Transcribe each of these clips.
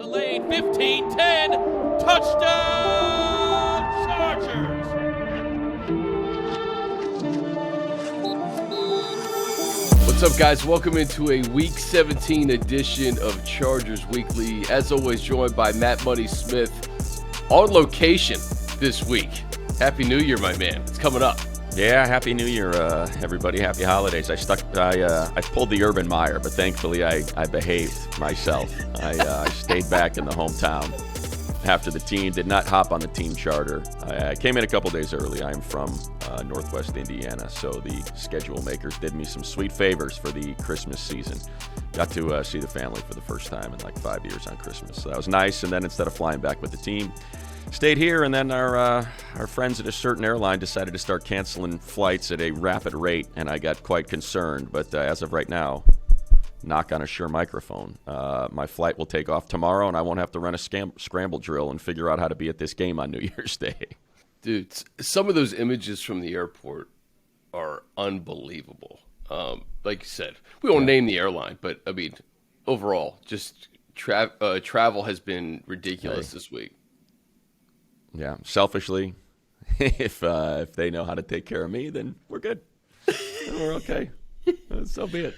the lane. 15-10. Touchdown, Chargers. What's up, guys? Welcome into a Week 17 edition of Chargers Weekly. As always, joined by Matt Money Smith on location this week. Happy New Year, my man. It's coming up. Yeah, Happy New Year, everybody. Happy holidays. I pulled the Urban Meyer, but thankfully I behaved myself. I stayed back in the hometown after the team did not hop on the team charter. I came in a couple days early. I'm from Northwest Indiana, so the schedule makers did me some sweet favors for the Christmas season. Got to see the family for the first time in like 5 years on Christmas, so that was nice. And then instead of flying back with the team, stayed here, and then our friends at a certain airline decided to start canceling flights at a rapid rate, and I got quite concerned. But as of right now, knock on a sure microphone, my flight will take off tomorrow, and I won't have to run a scramble drill and figure out how to be at this game on New Year's Day. Dude, some of those images from the airport are unbelievable. Like you said, we won't name the airline, but, I mean, overall, just travel has been ridiculous this week. Yeah, selfishly, if they know how to take care of me, then we're good. Then we're okay. So be it.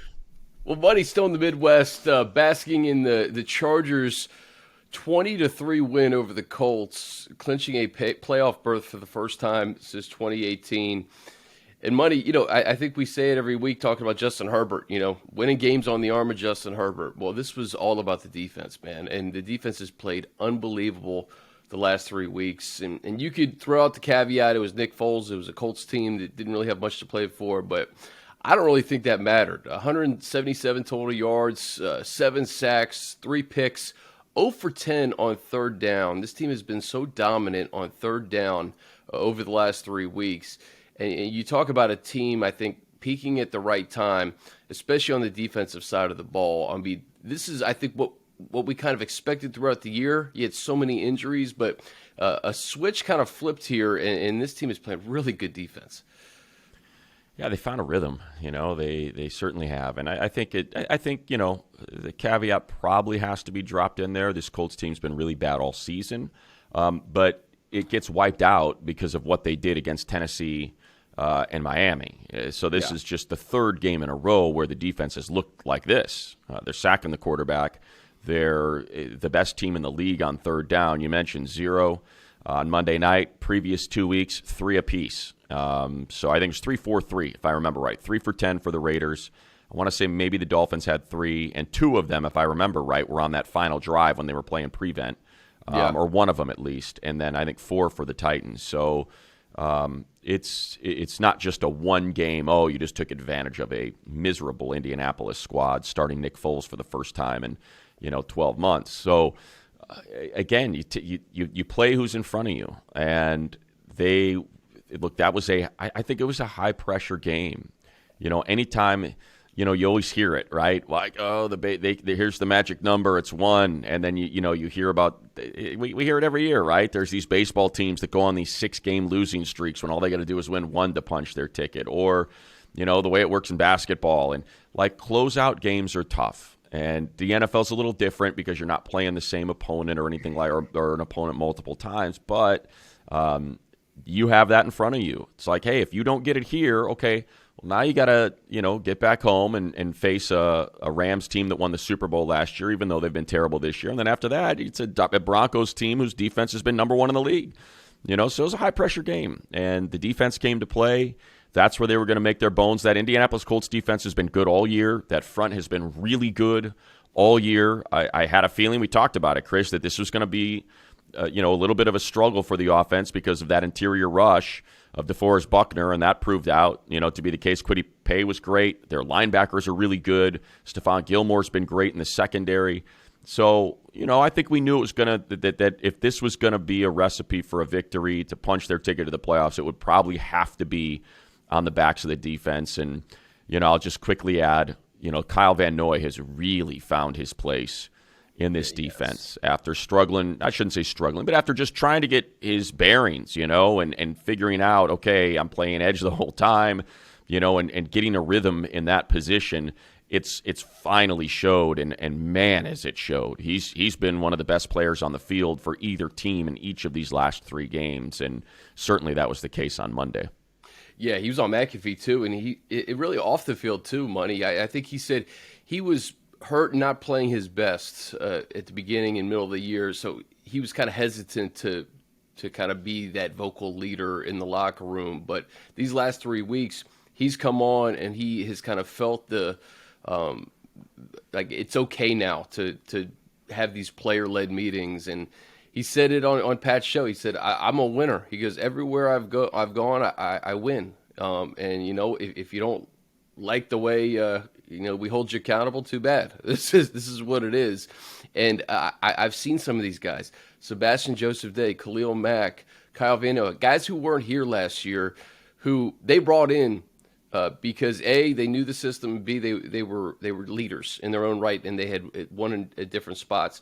Well, Buddy's still in the Midwest, basking in the Chargers' 20-3 win over the Colts, clinching a playoff berth for the first time since 2018. And Money, I think we say it every week talking about Justin Herbert, winning games on the arm of Justin Herbert. Well, this was all about the defense, man, and the defense has played unbelievable the last 3 weeks. And you could throw out the caveat, it was Nick Foles. It was a Colts team that didn't really have much to play for, but I don't really think that mattered. 177 total yards, 7 sacks, 3 picks, 0 for 10 on third down. This team has been so dominant on third down over the last 3 weeks. And you talk about a team, I think, peaking at the right time, especially on the defensive side of the ball. I mean, this is, I think, what we kind of expected throughout the year. You had so many injuries, but a switch kind of flipped here, and this team is playing really good defense. Yeah, they found a rhythm. They certainly have, and I think the caveat probably has to be dropped in there. This Colts team's been really bad all season, but it gets wiped out because of what they did against Tennessee and Miami. So this is just the third game in a row where the defense has looked like this. They're sacking the quarterback. They're the best team in the league on third down. You mentioned 0 on Monday night. Previous 2 weeks, 3 apiece. So I think it's 3-4-3, if I remember right. 3 for 10 for the Raiders. I want to say maybe the Dolphins had 3, and 2 of them, if I remember right, were on that final drive when they were playing prevent, or one of them at least. And then I think 4 for the Titans. So it's not just a one game, you just took advantage of a miserable Indianapolis squad starting Nick Foles for the first time in 12 months. So again, you play who's in front of you, and I think it was a high pressure game. Anytime, you always hear it, right? Like, here's the magic number, it's 1, and then you hear about we hear it every year, right? There's these baseball teams that go on these 6-game losing streaks when all they got to do is win 1 to punch their ticket, or the way it works in basketball, and like closeout games are tough. And the NFL's a little different because you're not playing the same opponent or anything like, or an opponent multiple times. But you have that in front of you. It's like, hey, if you don't get it here, okay, well, now you got to, get back home and face a Rams team that won the Super Bowl last year, even though they've been terrible this year. And then after that, it's a Broncos team whose defense has been number 1 in the league. So it was a high-pressure game. And the defense came to play. That's where they were going to make their bones. That Indianapolis Colts defense has been good all year. That front has been really good all year. I had a feeling, we talked about it, Chris, that this was going to be a little bit of a struggle for the offense because of that interior rush of DeForest Buckner, and that proved out to be the case. Kwity Paye was great. Their linebackers are really good. Stephon Gilmore's been great in the secondary. So, I think we knew it was going to that if this was going to be a recipe for a victory to punch their ticket to the playoffs, it would probably have to be on the backs of the defense. And, I'll just quickly add, Kyle Van Noy has really found his place in this defense after struggling. I shouldn't say struggling, but after just trying to get his bearings, and figuring out, okay, I'm playing edge the whole time, and getting a rhythm in that position. it's finally showed, and man, has it showed. He's been one of the best players on the field for either team in each of these last 3 games, and certainly that was the case on Monday. Yeah, he was on McAfee too, and it really off the field too, Money. I think he said he was hurt and not playing his best at the beginning and middle of the year, so he was kind of hesitant to kind of be that vocal leader in the locker room. But these last 3 weeks, he's come on and he has kind of felt the like it's okay now to have these player-led meetings. And he said it on Pat's show. He said, I'm a winner. He goes, everywhere I've gone, I win. And, you know, if you don't like the way, you know, we hold you accountable, too bad. This is what it is. And I've seen some of these guys, Sebastian Joseph-Day, Khalil Mack, Kyle Van Noy, guys who weren't here last year, who they brought in because A, they knew the system, B, they were leaders in their own right, and they had won at different spots.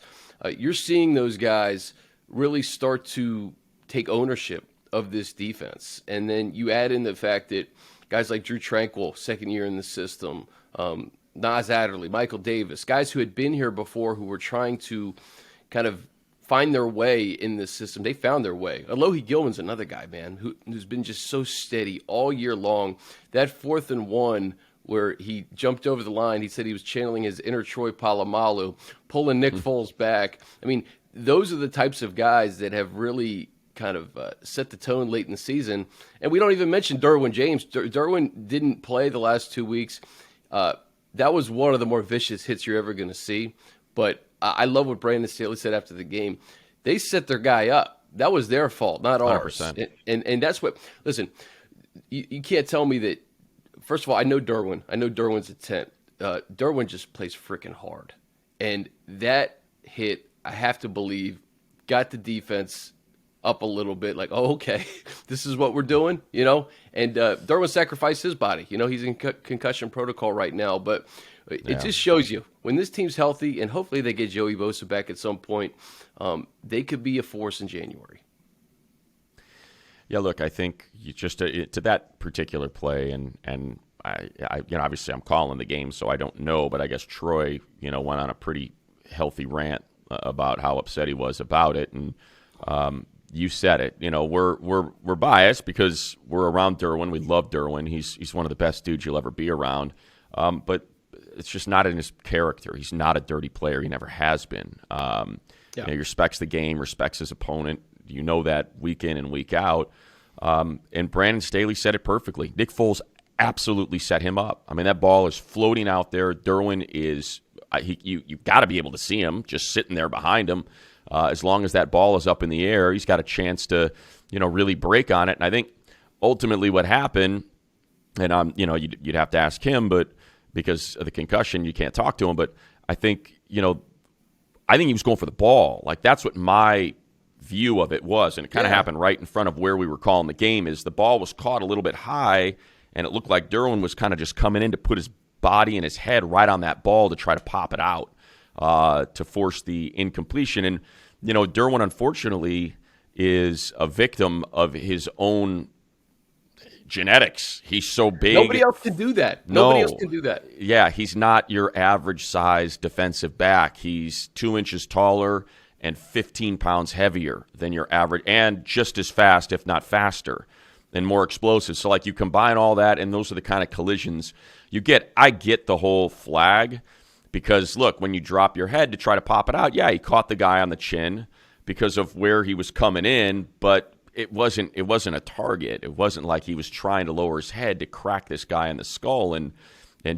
You're seeing those guys really start to take ownership of this defense. And then you add in the fact that guys like Drew Tranquill, second year in the system, Nas Adderley, Michael Davis, guys who had been here before who were trying to kind of find their way in this system. They found their way. Alohi Gilman's another guy, man, who's been just so steady all year long. That 4th and 1 where he jumped over the line, he said he was channeling his inner Troy Polamalu, pulling Nick Foles back. I mean, those are the types of guys that have really kind of set the tone late in the season. And we don't even mention Derwin James. Derwin didn't play the last 2 weeks. That was one of the more vicious hits you're ever going to see. But I love what Brandon Staley said after the game. They set their guy up. That was their fault, not ours. 100%. And that's what – listen, you can't tell me that – first of all, I know Derwin. I know Derwin's intent. Derwin just plays freaking hard. And that hit, I have to believe, got the defense up a little bit, like, oh, okay, this is what we're doing, you know? And Derwin sacrificed his body. You know, he's in concussion protocol right now. But it just shows you, when this team's healthy, and hopefully they get Joey Bosa back at some point, they could be a force in January. Yeah, look, I think you just to that particular play, and I you know, obviously I'm calling the game, so I don't know, but I guess Troy, you know, went on a pretty healthy rant about how upset he was about it, and you said it. You know, we're biased because we're around Derwin. We love Derwin. He's one of the best dudes you'll ever be around. But it's just not in his character. He's not a dirty player. He never has been. You know, he respects the game, respects his opponent. You know that week in and week out. And Brandon Staley said it perfectly. Nick Foles absolutely set him up. I mean, that ball is floating out there. Derwin is you've got to be able to see him just sitting there behind him. As long as that ball is up in the air, he's got a chance to, you know, really break on it. And I think ultimately what happened, and you know, you'd have to ask him, but because of the concussion, you can't talk to him. But I think, you know, he was going for the ball. Like, that's what my view of it was, and it kind of happened right in front of where we were calling the game. Is the ball was caught a little bit high, and it looked like Derwin was kind of just coming in to put his body and his head right on that ball to try to pop it out, to force the incompletion. And, you know, Derwin, unfortunately, is a victim of his own genetics. He's so big. Nobody else can do that. Nobody else can do that. Yeah, he's not your average size defensive back. He's 2 inches taller and 15 pounds heavier than your average, and just as fast, if not faster, and more explosive. So, like, you combine all that, and those are the kind of collisions you get. I get the whole flag, because, look, when you drop your head to try to pop it out, yeah, he caught the guy on the chin because of where he was coming in, but it wasn't a target. It wasn't like he was trying to lower his head to crack this guy in the skull and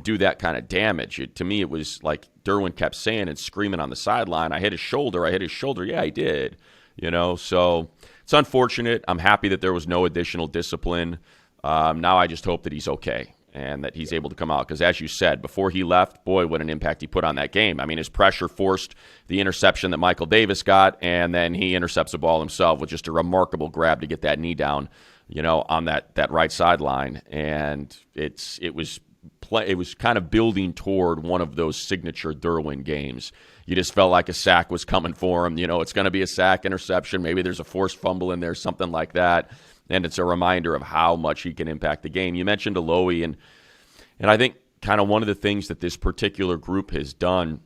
do that kind of damage. To me, it was like Derwin kept saying and screaming on the sideline, I hit his shoulder. Yeah, he did. You know, so it's unfortunate. I'm happy that there was no additional discipline. Now I just hope that he's okay and that he's able to come out. Because as you said, before he left, boy, what an impact he put on that game. I mean, his pressure forced the interception that Michael Davis got, and then he intercepts the ball himself with just a remarkable grab to get that knee down, you know, on that right sideline. And it was kind of building toward one of those signature Derwin games. You just felt like a sack was coming for him. You know, it's going to be a sack, interception. Maybe there's a forced fumble in there, something like that. And it's a reminder of how much he can impact the game. You mentioned Alohi, and I think kind of one of the things that this particular group has done,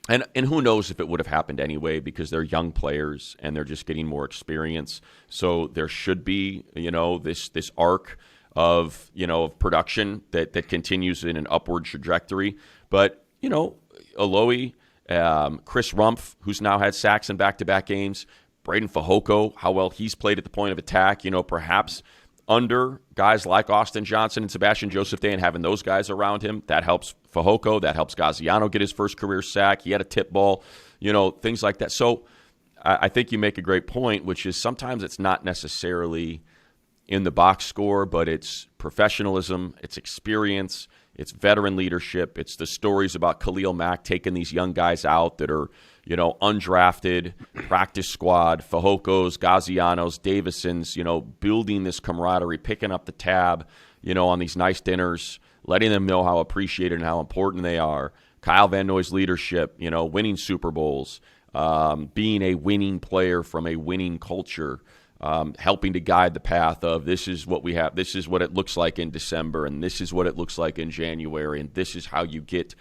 and who knows if it would have happened anyway, because they're young players and they're just getting more experience. So there should be, this arc of, of production that continues in an upward trajectory. But, Alohi, Chris Rumpf, who's now had sacks in back-to-back games, Braden Fehoko, how well he's played at the point of attack, perhaps under guys like Austin Johnson and Sebastian Joseph Day, and having those guys around him, that helps Fehoko, that helps Gaziano get his first career sack. He had a tip ball, things like that. So I think you make a great point, which is sometimes it's not necessarily in the box score, but it's professionalism, it's experience, it's veteran leadership, it's the stories about Khalil Mack taking these young guys out that are, undrafted, practice squad, Fehokos, Gazianos, Davisons, building this camaraderie, picking up the tab, on these nice dinners, letting them know how appreciated and how important they are. Kyle Van Noy's leadership, winning Super Bowls, being a winning player from a winning culture, helping to guide the path of this is what we have, this is what it looks like in December, and this is what it looks like in January, and this is how you get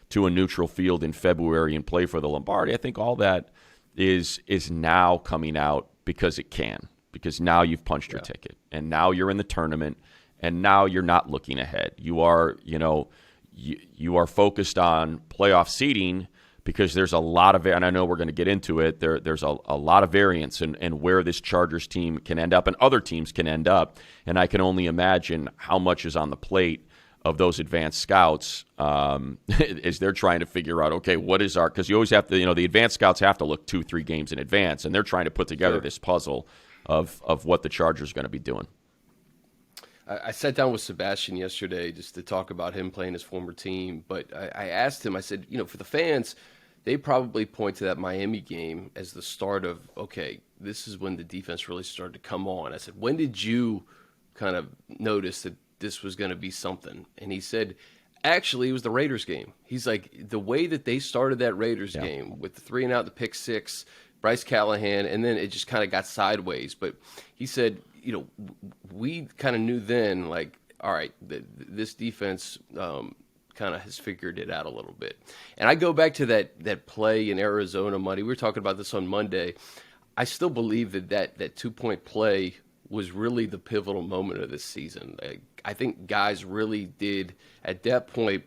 to a neutral field in February and play for the Lombardi. I think all that is now coming out because it can, because now you've punched your ticket, and now you're in the tournament, and now you're not looking ahead. You are, you are focused on playoff seeding, because there's a lot of, and I know we're going to get into it, there's a lot of variance in where this Chargers team can end up and other teams can end up. And I can only imagine how much is on the plate of those advanced scouts as they're trying to figure out, okay, what is our, because you always have to, the advanced scouts have to look 2-3 games in advance, and they're trying to put together this puzzle of what the Chargers are going to be doing. I sat down with Sebastian yesterday just to talk about him playing his former team, but I asked him, I said, for the fans, they probably point to that Miami game as the start of, okay, this is when the defense really started to come on. I said, when did you kind of notice that this was going to be something? And he said, actually, it was the Raiders game. He's like, the way that they started that Raiders game with the 3-and-out, the pick six, Bryce Callahan, and then it just kind of got sideways. But he said, we kind of knew then, like, all right, this defense kind of has figured it out a little bit. And I go back to that play in Arizona, Money. We were talking about this on Monday. I still believe that 2-point play was really the pivotal moment of this season. I think guys really did, at that point,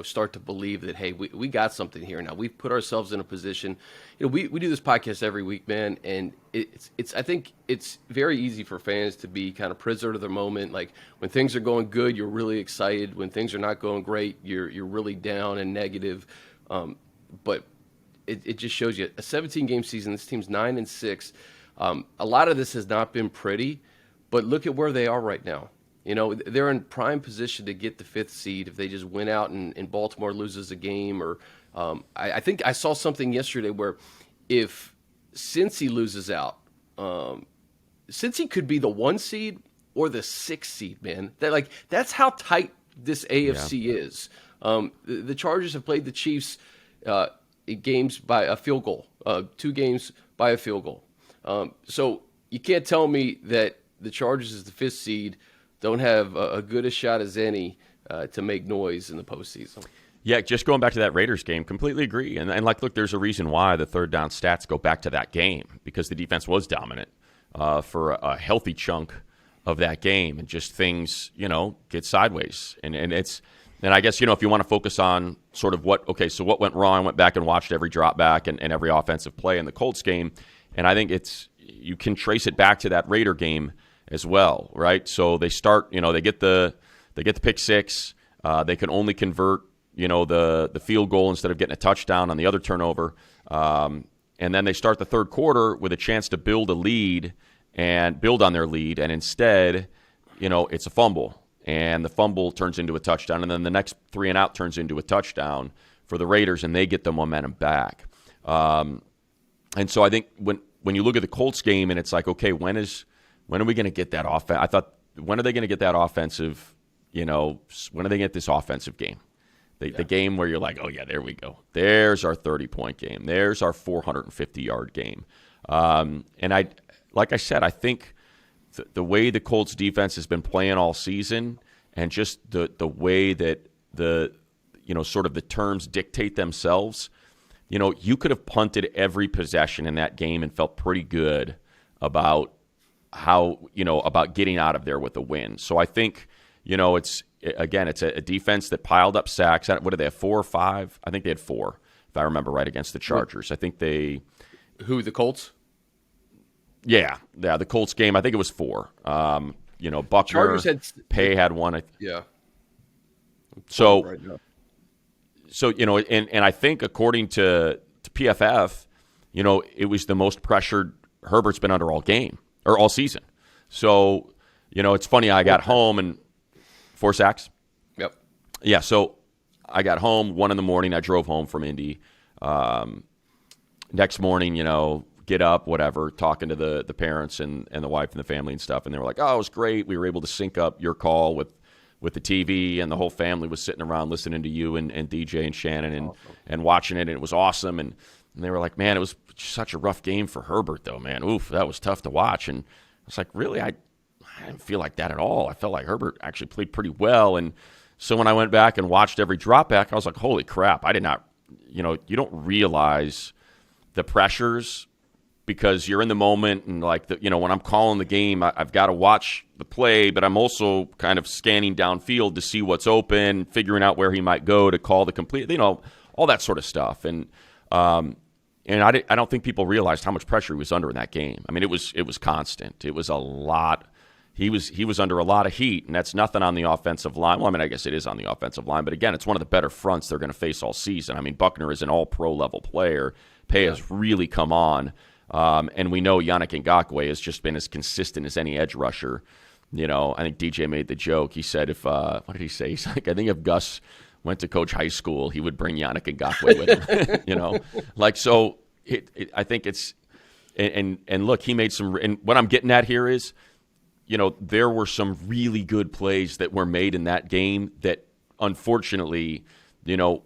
start to believe that, hey, we got something here now. We've put ourselves in a position. We do this podcast every week, man, and I think it's very easy for fans to be kind of prisoner of the moment. Like, when things are going good, you're really excited. When things are not going great, you're really down and negative. But it just shows you a 17-game season. This team's 9-6. A lot of this has not been pretty, but look at where they are right now. They're in prime position to get the 5th seed if they just win out and Baltimore loses a game. Or I think I saw something yesterday where if Cincy loses out, Cincy could be the 1 seed or the 6th seed, man. That's how tight this AFC is. The Chargers have played the Chiefs games by a field goal, 2 games by a field goal. So you can't tell me that the Chargers is the 5th seed, don't have a good a shot as any to make noise in the postseason. Yeah, just going back to that Raiders game, completely agree. And look, there's a reason why the third down stats go back to that game, because the defense was dominant for a healthy chunk of that game, and just things, get sideways. And I guess, if you want to focus on sort of what went wrong, I went back and watched every drop back and every offensive play in the Colts game. And I think you can trace it back to that Raider game as well, right? So they start, they get the pick six. They can only convert, the field goal instead of getting a touchdown on the other turnover. And then they start the third quarter with a chance to build a lead and build on their lead. And instead, it's a fumble, and the fumble turns into a touchdown. And then the next 3-and-out turns into a touchdown for the Raiders, and they get the momentum back. And so I think when you look at the Colts game, and it's like, okay, when are we going to get that offense? I thought, when are they going to get that offensive, when are they going to get this offensive game? The game where you're like, oh, yeah, there we go. There's our 30-point game. There's our 450-yard game. And like I said, I think the way the Colts defense has been playing all season, and just the way that the sort of the terms dictate themselves, you could have punted every possession in that game and felt pretty good about how, about getting out of there with a win. So I think, it's a defense that piled up sacks. What did they have, 4 or 5? I think they had 4, if I remember right, against the Chargers. I think they... Who, the Colts? Yeah, the Colts game, I think it was 4. Buckner, Pay had 1. Yeah. So, right now. And I think according to PFF, it was the most pressured Herbert's been under all season. So, it's funny. I got home and 4 sacks. Yep. Yeah. So I got home 1 a.m. I drove home from Indy. Next morning, get up, whatever, talking to the parents and the wife and the family and stuff. And they were like, oh, it was great. We were able to sync up your call with the TV, and the whole family was sitting around listening to you and DJ and Shannon and watching it, and it was awesome. And they were like, man, it was such a rough game for Herbert, though, man. Oof, that was tough to watch. And I was like, really? I didn't feel like that at all. I felt like Herbert actually played pretty well. And so when I went back and watched every drop back, I was like, holy crap, I did not, you don't realize the pressures because you're in the moment, and like when I'm calling the game, I've got to watch the play, but I'm also kind of scanning downfield to see what's open, figuring out where he might go to call the complete, all that sort of stuff. And I don't think people realized how much pressure he was under in that game. I mean, it was constant. It was a lot. He was under a lot of heat, and that's nothing on the offensive line. Well, I mean, I guess it is on the offensive line, but again, it's one of the better fronts they're going to face all season. I mean, Buckner is an all-pro level player. Pay has really come on. And we know Yannick Ngakoue has just been as consistent as any edge rusher. I think DJ made the joke. He said, what did he say? He's like, I think if Gus went to coach high school, he would bring Yannick Ngakoue with him. So I think it's, and look, he made some, and what I'm getting at here is, there were some really good plays that were made in that game that unfortunately, didn't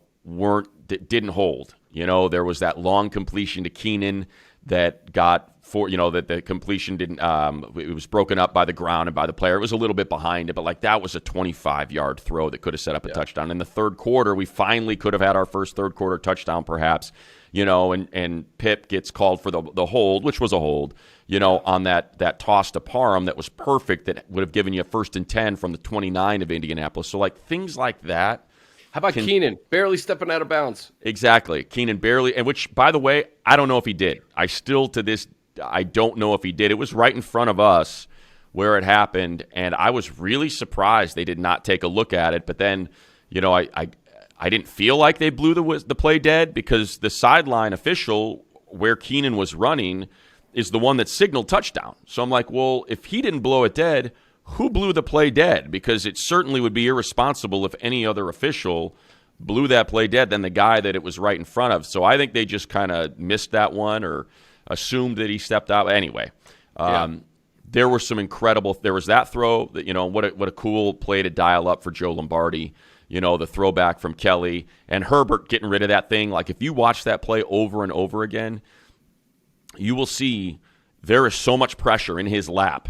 hold. There was that long completion to Keenan that got that the completion didn't, it was broken up by the ground and by the player. It was a little bit behind it, but that was a 25-yard throw that could have set up a touchdown. In the third quarter, we finally could have had our first third quarter touchdown perhaps, and Pip gets called for the hold, which was a hold, on that toss to Parham that was perfect, that would have given you a 1st and 10 from the 29 of Indianapolis. So things like that. How about Keenan barely stepping out of bounds? Exactly. Keenan barely, and which, by the way, I don't know if he did. I don't know if he did. It was right in front of us where it happened, and I was really surprised they did not take a look at it. But then, I didn't feel like they blew the play dead, because the sideline official where Keenan was running is the one that signaled touchdown. So I'm like, well, if he didn't blow it dead, who blew the play dead? Because it certainly would be irresponsible if any other official blew that play dead than the guy that it was right in front of. So I think they just kind of missed that one or assumed that he stepped out. Anyway, there were some incredible – there was that throw, that what a cool play to dial up for Joe Lombardi, the throwback from Kelly, and Herbert getting rid of that thing. If you watch that play over and over again, you will see there is so much pressure in his lap.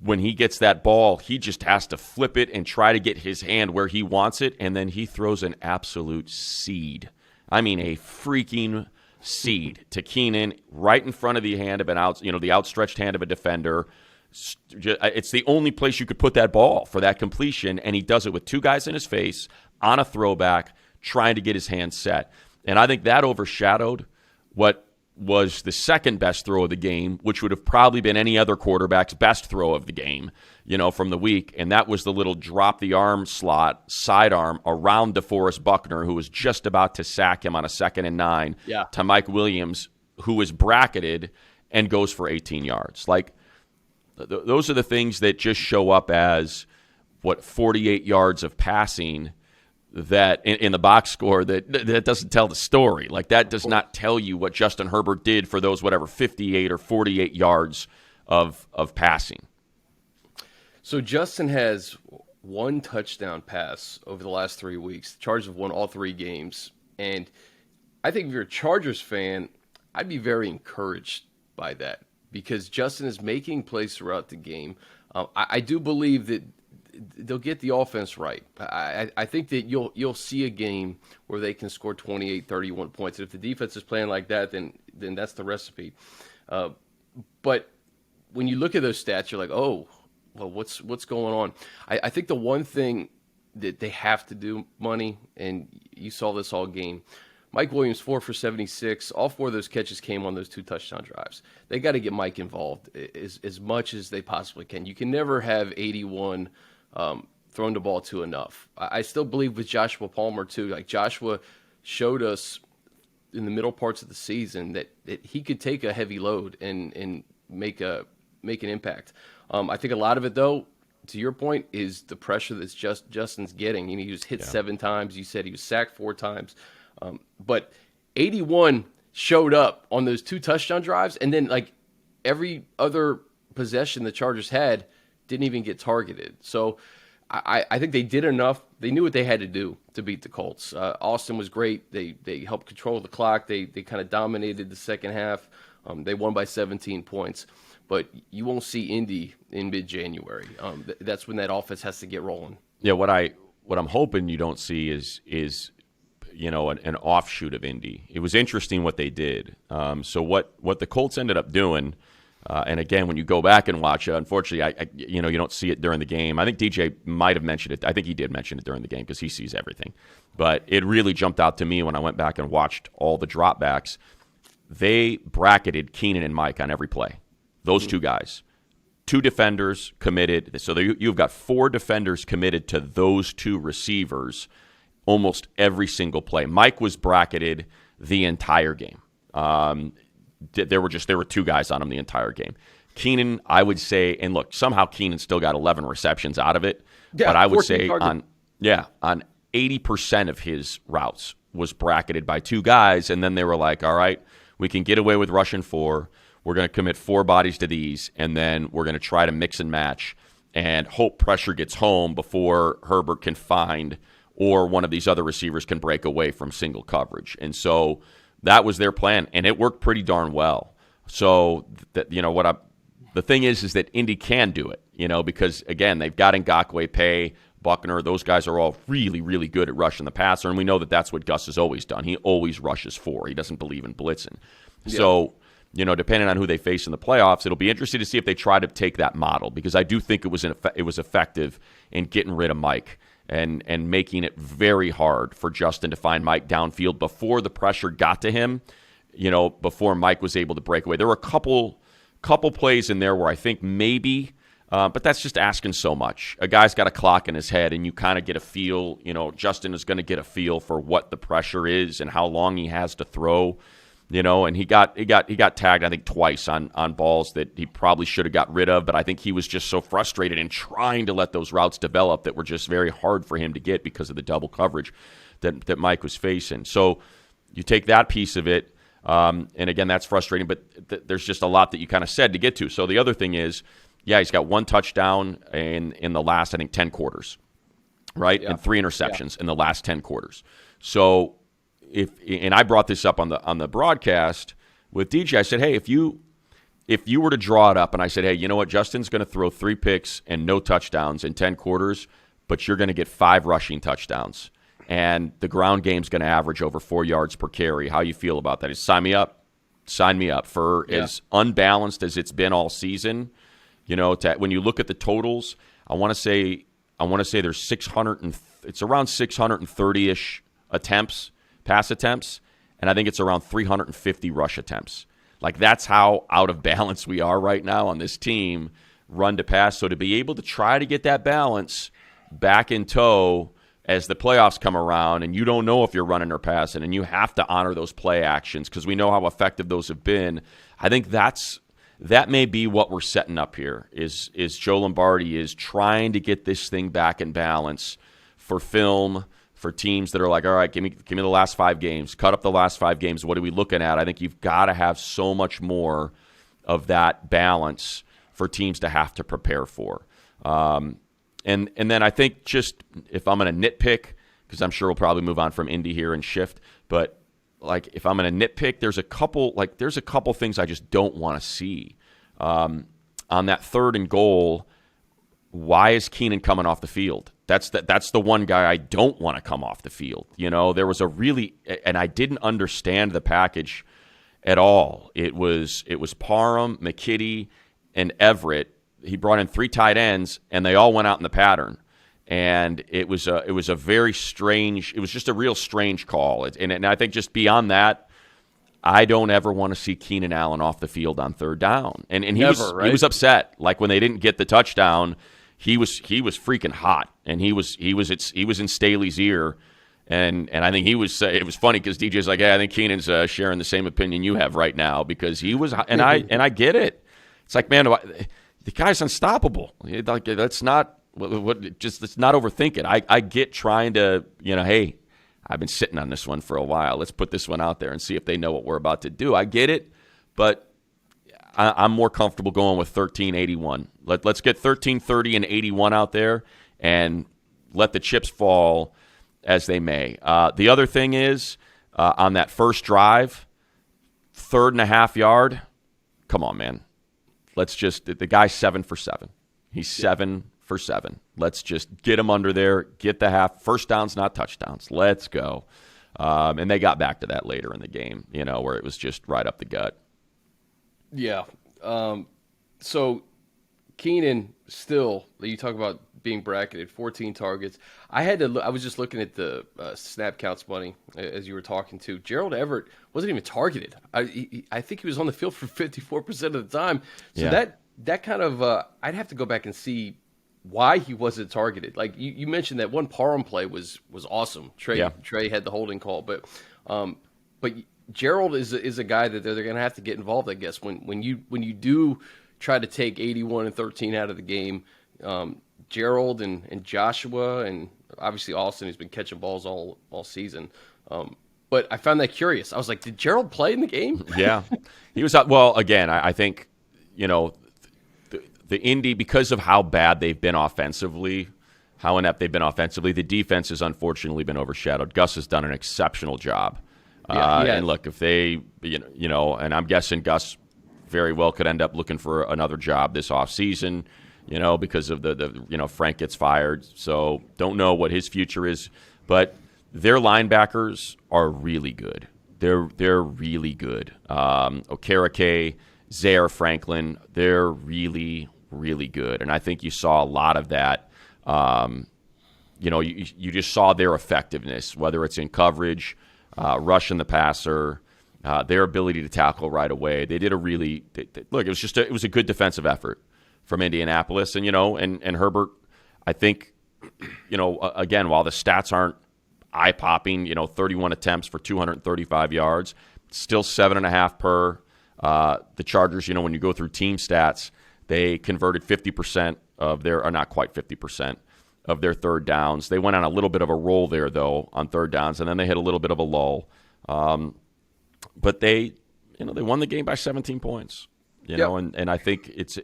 When he gets that ball, he just has to flip it and try to get his hand where he wants it, and then he throws an absolute seed. I mean, a freaking seed to Keenan right in front of the hand of the outstretched hand of a defender. It's the only place you could put that ball for that completion, and he does it with 2 guys in his face on a throwback, trying to get his hand set. And I think that overshadowed what was the second best throw of the game, which would have probably been any other quarterback's best throw of the game, from the week. And that was the little drop the arm slot, sidearm around DeForest Buckner, who was just about to sack him on a 2nd and 9 to Mike Williams, who was bracketed and goes for 18 yards. Those are the things that just show up as 48 yards of passing that in the box score that doesn't tell the story. That does not tell you what Justin Herbert did for those 58 or 48 yards of passing. So Justin has 1 touchdown pass over the last 3 weeks. The Chargers have won all 3 games. And I think if you're a Chargers fan, I'd be very encouraged by that, because Justin is making plays throughout the game. I do believe that they'll get the offense right. I think that you'll see a game where they can score 28, 31 points. And if the defense is playing like that, then that's the recipe. But when you look at those stats, you're like, oh, well, what's going on? I think the one thing that they have to do, Money, and you saw this all game, Mike Williams, 4 for 76. All 4 of those catches came on those 2 touchdown drives. They got to get Mike involved as much as they possibly can. You can never have 81 thrown the ball to enough. I still believe with Joshua Palmer, too. Like, Joshua showed us in the middle parts of the season that he could take a heavy load and make an impact. I think a lot of it, though, to your point, is the pressure that's Justin's getting. He was hit 7 times. You said he was sacked 4 times. But 81 showed up on those 2 touchdown drives, and then like every other possession the Chargers had didn't even get targeted. So I think they did enough. They knew what they had to do to beat the Colts. Austin was great. They helped control the clock. They kind of dominated the second half. They won by 17 points. But you won't see Indy in mid-January. That's when that offense has to get rolling. Yeah, what I'm hoping you don't see is an offshoot of Indy. It was interesting what they did. So what the Colts ended up doing, and again, when you go back and watch it, unfortunately, you don't see it during the game. I think DJ might have mentioned it. I think he did mention it during the game because he sees everything. But it really jumped out to me when I went back and watched all the dropbacks. They bracketed Keenan and Mike on every play. Those 2 guys. 2 defenders committed. So you've got 4 defenders committed to those 2 receivers almost every single play. Mike was bracketed the entire game. There were 2 guys on him the entire game. Keenan, I would say, and look, somehow Keenan still got 11 receptions out of it. Yeah, but I would say on 80% of his routes was bracketed by 2 guys, and then they were like, all right, we can get away with rushing 4. We're going to commit 4 bodies to these, and then we're going to try to mix and match and hope pressure gets home before Herbert can find or one of these other receivers can break away from single coverage. And so that was their plan, and it worked pretty darn well. So the thing is that Indy can do it, because, again, they've got Ngakoue, Pay, Buckner. Those guys are all really, really good at rushing the passer, and we know that that's what Gus has always done. He always rushes 4. He doesn't believe in blitzing. Yeah. So, depending on who they face in the playoffs, it'll be interesting to see if they try to take that model, because I do think it was effective in getting rid of Mike and making it very hard for Justin to find Mike downfield before the pressure got to him, before Mike was able to break away. There were a couple plays in there where I think maybe, but that's just asking so much. A guy's got a clock in his head, and you kind of get a feel, Justin is going to get a feel for what the pressure is and how long he has to throw. And he got tagged, I think, twice on balls that he probably should have got rid of, but I think he was just so frustrated in trying to let those routes develop that were just very hard for him to get because of the double coverage that Mike was facing. So you take that piece of it, and again, that's frustrating, but there's just a lot that you kind of said to get to. So the other thing is, he's got 1 touchdown in the last, I think, 10 quarters, right? Yeah. And 3 interceptions in the last 10 quarters. So and I brought this up on the broadcast with DJ. I said, hey, if you were to draw it up, and I said, hey, you know what, Justin's going to throw 3 picks and no touchdowns in 10 quarters, but you're going to get 5 rushing touchdowns, and the ground game's going to average over 4 yards per carry. How you feel about that? Sign me up. Sign me up. For as unbalanced as it's been all season, when you look at the totals, I want to say there's 600 it's around 630-ish pass attempts, and I think it's around 350 rush attempts. Like, that's how out of balance we are right now on this team, run to pass. So to be able to try to get that balance back in tow as the playoffs come around, and you don't know if you're running or passing, and you have to honor those play actions because we know how effective those have been. I think that may be what we're setting up here, is Joe Lombardi is trying to get this thing back in balance for film, for teams that are like, all right, give me the last 5 games, cut up the last 5 games. What are we looking at? I think you've got to have so much more of that balance for teams to have to prepare for. And then I think, just if I'm going to nitpick, because I'm sure we'll probably move on from Indy here and shift, but like, if I'm going to nitpick, there's a couple things I just don't want to see. On that 3rd and goal, why is Keenan coming off the field? That's the one guy I don't want to come off the field. There was and I didn't understand the package at all. It was Parham, McKitty, and Everett. He brought in 3 tight ends, and they all went out in the pattern. And it was a very strange. It was just a real strange call. And I think just beyond that, I don't ever want to see Keenan Allen off the field on third down. And he was upset. Like when they didn't get the touchdown, he was freaking hot, and he was in Staley's ear. And I think he was. It was funny because DJ's like, "Hey, I think Keenan's sharing the same opinion you have right now," because he was. And I get it. It's like, man, the guy's unstoppable. Like that's not. Let's not overthink it. I get trying to, hey, I've been sitting on this one for a while. Let's put this one out there and see if they know what we're about to do. I get it, but I'm more comfortable going with 13-81. Let's get 13-30 and 81 out there and let the chips fall as they may. The other thing is, on that first drive, 3.5 yard, come on, man. The guy's 7 for 7. He's 7 for 7. Let's just get him under there, get the half. First downs, not touchdowns. Let's go. And they got back to that later in the game, where it was just right up the gut. Yeah. So Keenan still, you talk about being bracketed, 14 targets. I was just looking at the snap counts money as you were talking to. Gerald Everett wasn't even targeted. I think he was on the field for 54% of the time. So yeah. that kind of, I'd have to go back and see why he wasn't targeted. Like you mentioned that one Parham play was awesome. Trey had the holding call, but Gerald is a guy that they're going to have to get involved, I guess, when you do try to take 81 and 13 out of the game. Gerald and Joshua and obviously Austin, who's been catching balls all season. But I found that curious. I was like, did Gerald play in the game? Yeah, he was. Well, again, I think the Indy, because of how bad they've been offensively, how inept they've been offensively, the defense has unfortunately been overshadowed. Gus has done an exceptional job. And look, if they, and I'm guessing Gus very well could end up looking for another job this offseason, because of the Frank gets fired. So don't know what his future is, but their linebackers are really good. They're really good. Okereke, Zaire Franklin, they're really, really good. And I think you saw a lot of that. You just saw their effectiveness, whether it's in coverage, rushing the passer, their ability to tackle right away. They did look, it was a good defensive effort from Indianapolis. And, and Herbert, I think, again, while the stats aren't eye-popping, 31 attempts for 235 yards, still 7.5 per. The Chargers, when you go through team stats, they converted 50% of or not quite 50% of their third downs. They went on a little bit of a roll there, though, on third downs, and then they hit a little bit of a lull. But they won the game by 17 points. And I think it's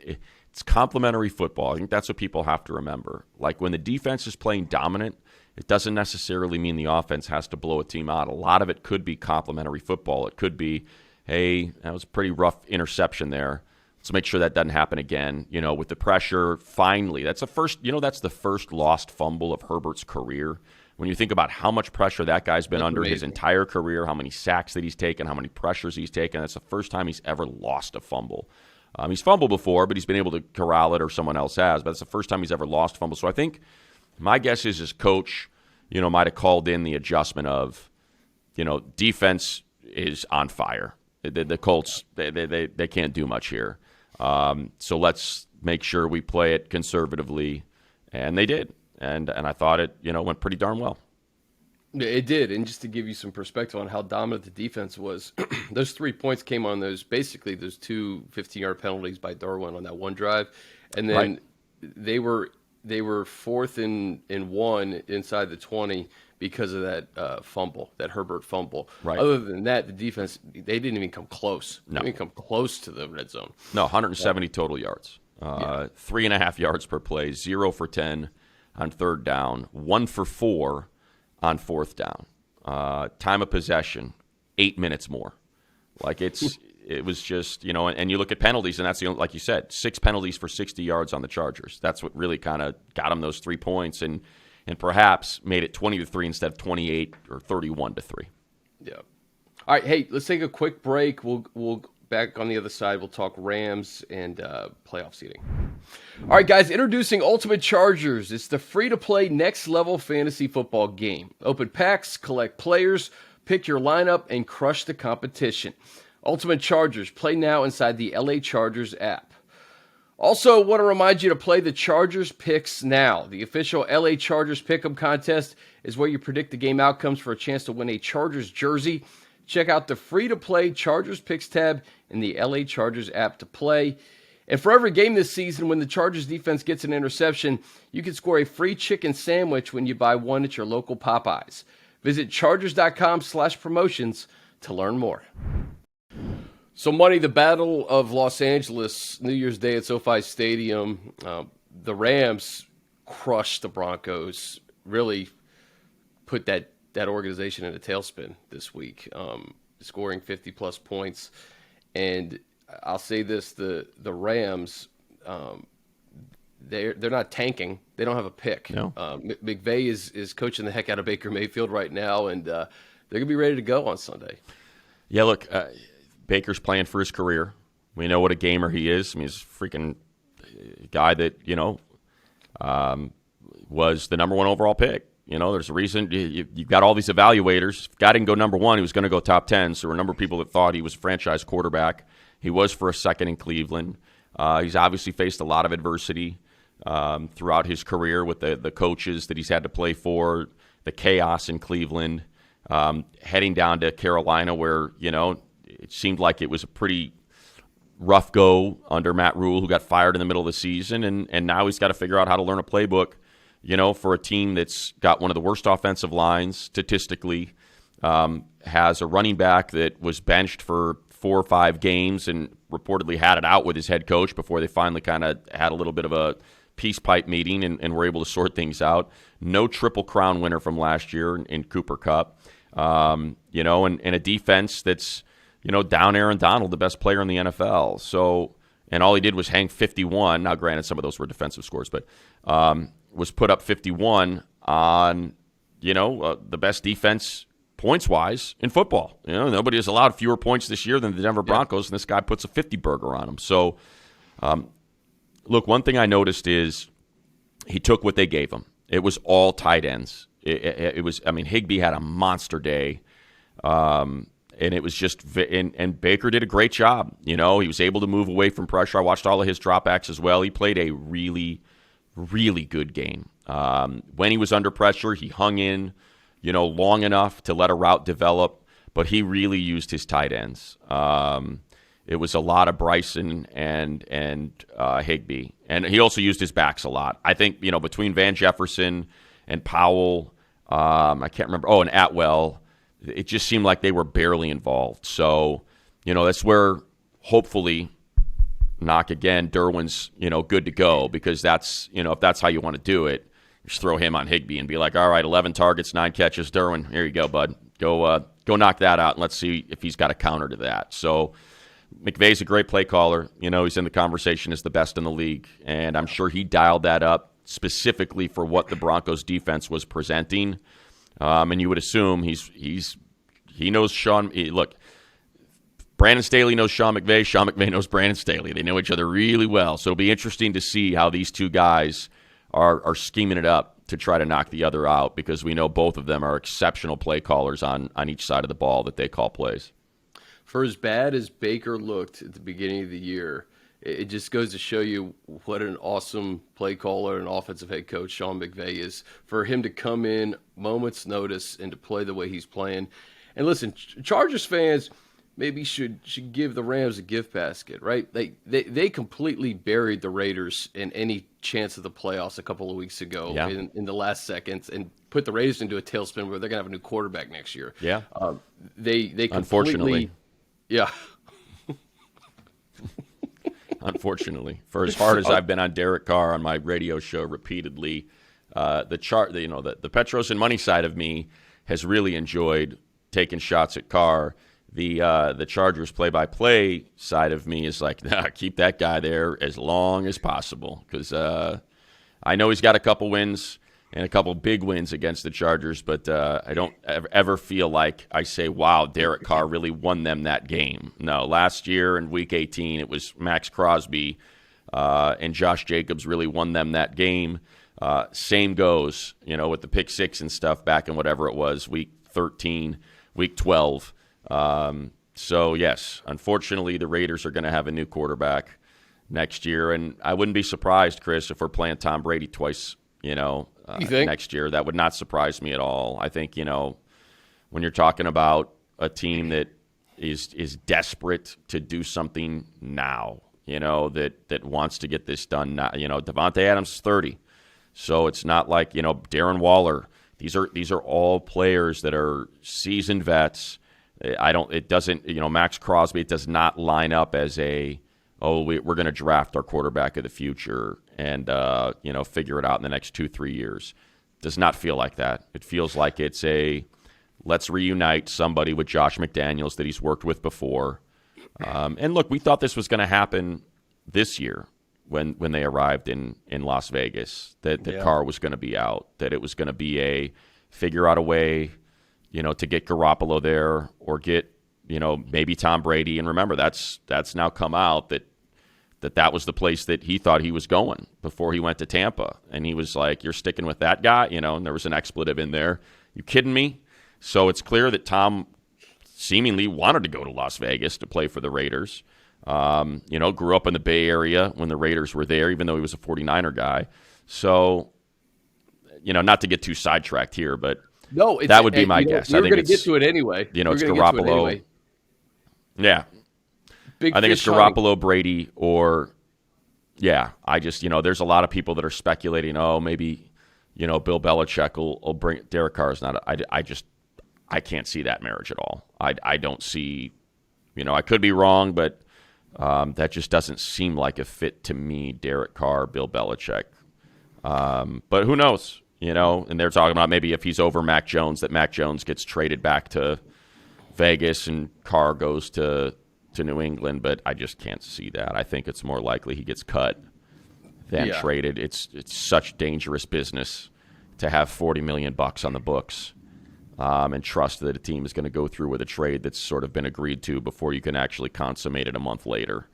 complementary football. I think that's what people have to remember. Like when the defense is playing dominant, it doesn't necessarily mean the offense has to blow a team out. A lot of it could be complementary football. It could be, hey, that was a pretty rough interception there. Let's make sure that doesn't happen again. With the pressure, finally, that's the first lost fumble of Herbert's career. When you think about how much pressure that guy's been under his entire career, how many sacks that he's taken, how many pressures he's taken, that's the first time he's ever lost a fumble. He's fumbled before, but he's been able to corral it, or someone else has. But it's the first time he's ever lost a fumble. So I think my guess is his coach, might have called in the adjustment of, defense is on fire. The Colts, they can't do much here. So let's make sure we play it conservatively. And they did. And I thought it, went pretty darn well. It did. And just to give you some perspective on how dominant the defense was, those 3 points came on those two 15-yard penalties by Derwin on that one drive. And then they were fourth and 1 inside the 20 because of that fumble, that Herbert fumble. Right. Other than that, the defense, they didn't even come close. No. They didn't come close to the red zone. No, 170 total yards. 3.5 yards per play, 0 for 10 on third down, 1 for 4 on fourth down. Time of possession, 8 minutes more. Like it's it was just, and you look at penalties, and that's the only, like you said, 6 penalties for 60 yards on the Chargers. That's what really kind of got them those 3 points, and perhaps made it 20-3 instead of 28 or 31-3. Yeah. All right, hey, let's take a quick break. We'll back on the other side. We'll talk Rams and playoff seeding. All right, guys, introducing Ultimate Chargers. It's the free-to-play next-level fantasy football game. Open packs, collect players, pick your lineup, and crush the competition. Ultimate Chargers. Play now inside the LA Chargers app. Also, want to remind you to play the Chargers Picks Now. The official LA Chargers Pick'em contest is where you predict the game outcomes for a chance to win a Chargers jersey. Check out the free-to-play Chargers Picks tab in the LA Chargers app to play. And for every game this season, when the Chargers defense gets an interception, you can score a free chicken sandwich when you buy one at your local Popeyes. Visit chargers.com/promotions to learn more. So, Money, the Battle of Los Angeles, New Year's Day at SoFi Stadium. The Rams crushed the Broncos, really put that organization in a tailspin this week, scoring 50-plus points. And I'll say this, the Rams, they're not tanking. They don't have a pick. No. McVay is coaching the heck out of Baker Mayfield right now, and they're going to be ready to go on Sunday. Yeah, look, Baker's playing for his career. We know what a gamer he is. I mean, he's a freaking guy that, was the number 1 overall pick. There's a reason you've got all these evaluators. If guy didn't go number 1, he was going to go top 10. So there were a number of people that thought he was a franchise quarterback. He was for a second in Cleveland. He's obviously faced a lot of adversity throughout his career with the coaches that he's had to play for, the chaos in Cleveland, heading down to Carolina where, it seemed like it was a pretty rough go under Matt Rule, who got fired in the middle of the season. And now he's got to figure out how to learn a playbook, for a team that's got one of the worst offensive lines statistically, has a running back that was benched for 4 or 5 games and reportedly had it out with his head coach before they finally kind of had a little bit of a peace pipe meeting and were able to sort things out. No Triple Crown winner from last year in Cooper Kupp, and a defense that's, down Aaron Donald, the best player in the NFL. So, and all he did was hang 51. Now, granted, some of those were defensive scores, but was put up 51 on, the best defense points-wise in football. Nobody has allowed fewer points this year than the Denver Broncos, and this guy puts a 50-burger on them. So, look, one thing I noticed is he took what they gave him. It was all tight ends. It was, Higbee had a monster day, and it was just – and Baker did a great job. He was able to move away from pressure. I watched all of his dropbacks as well. He played a really, really good game. When he was under pressure, he hung in, long enough to let a route develop, but he really used his tight ends. It was a lot of Bryson and Higbee. And he also used his backs a lot. I think, between Van Jefferson and Powell, I can't remember, and Atwell, it just seemed like they were barely involved. So, that's where hopefully, knock again, Derwin's, good to go, because that's, if that's how you want to do it, just throw him on Higbee and be like, all right, 11 targets, 9 catches, Derwin, here you go, bud. Go knock that out, and let's see if he's got a counter to that. So McVay's a great play caller. He's in the conversation as the best in the league, and I'm sure he dialed that up specifically for what the Broncos defense was presenting. And you would assume he knows Sean. Look, Brandon Staley knows Sean McVay. Sean McVay knows Brandon Staley. They know each other really well. So it'll be interesting to see how these two guys are scheming it up to try to knock the other out, because we know both of them are exceptional play callers on each side of the ball that they call plays. For as bad as Baker looked at the beginning of the year, it just goes to show you what an awesome play caller and offensive head coach Sean McVay is, for him to come in moments' notice and to play the way he's playing. And listen, Chargers fans maybe should give the Rams a gift basket, right? They completely buried the Raiders in any chance of the playoffs a couple of weeks ago in the last seconds, and put the Raiders into a tailspin where they're going to have a new quarterback next year. Yeah. They completely, unfortunately. Yeah. Unfortunately, for as hard as I've been on Derek Carr on my radio show repeatedly, the Petros and money side of me has really enjoyed taking shots at Carr. the Chargers play-by-play side of me is like, nah, keep that guy there as long as possible, because I know he's got a couple wins and a couple big wins against the Chargers, but I don't ever feel like I say, wow, Derek Carr really won them that game. No, last year in Week 18, it was Max Crosby and Josh Jacobs really won them that game. Same goes, with the pick six and stuff back in whatever it was, Week 13, Week 12. So, yes, unfortunately, the Raiders are going to have a new quarterback next year, and I wouldn't be surprised, Chris, if we're playing Tom Brady twice, next year. That would not surprise me at all. I think, when you're talking about a team that is desperate to do something now, that wants to get this done now. Devontae Adams is 30, so it's not like, Darren Waller. These are all players that are seasoned vets. Max Crosby, it does not line up as we're going to draft our quarterback of the future and, figure it out in the next 2-3 years. Does not feel like that. It feels like it's let's reunite somebody with Josh McDaniels that he's worked with before. And look, we thought this was going to happen this year when they arrived in Las Vegas, that Carr was going to be out, that it was going to be figure out a way, to get Garoppolo there or get, maybe Tom Brady. And remember, that's now come out that was the place that he thought he was going before he went to Tampa. And he was like, you're sticking with that guy, and there was an expletive in there. You kidding me? So it's clear that Tom seemingly wanted to go to Las Vegas to play for the Raiders. Grew up in the Bay Area when the Raiders were there, even though he was a 49er guy. So, not to get too sidetracked here, but no, that would be my guess. We're going to get to it anyway. It's Garoppolo. Yeah. I think it's Garoppolo, Brady, or, I just, there's a lot of people that are speculating, maybe, Bill Belichick will bring – Derek Carr is not – I can't see that marriage at all. I don't see – I could be wrong, but that just doesn't seem like a fit to me, Derek Carr, Bill Belichick. But who knows, and they're talking about maybe if he's over Mac Jones, that Mac Jones gets traded back to Vegas and Carr goes to New England, but I just can't see that. I think it's more likely he gets cut than traded. It's such dangerous business to have $40 million on the books and trust that a team is going to go through with a trade that's sort of been agreed to before you can actually consummate it a month later.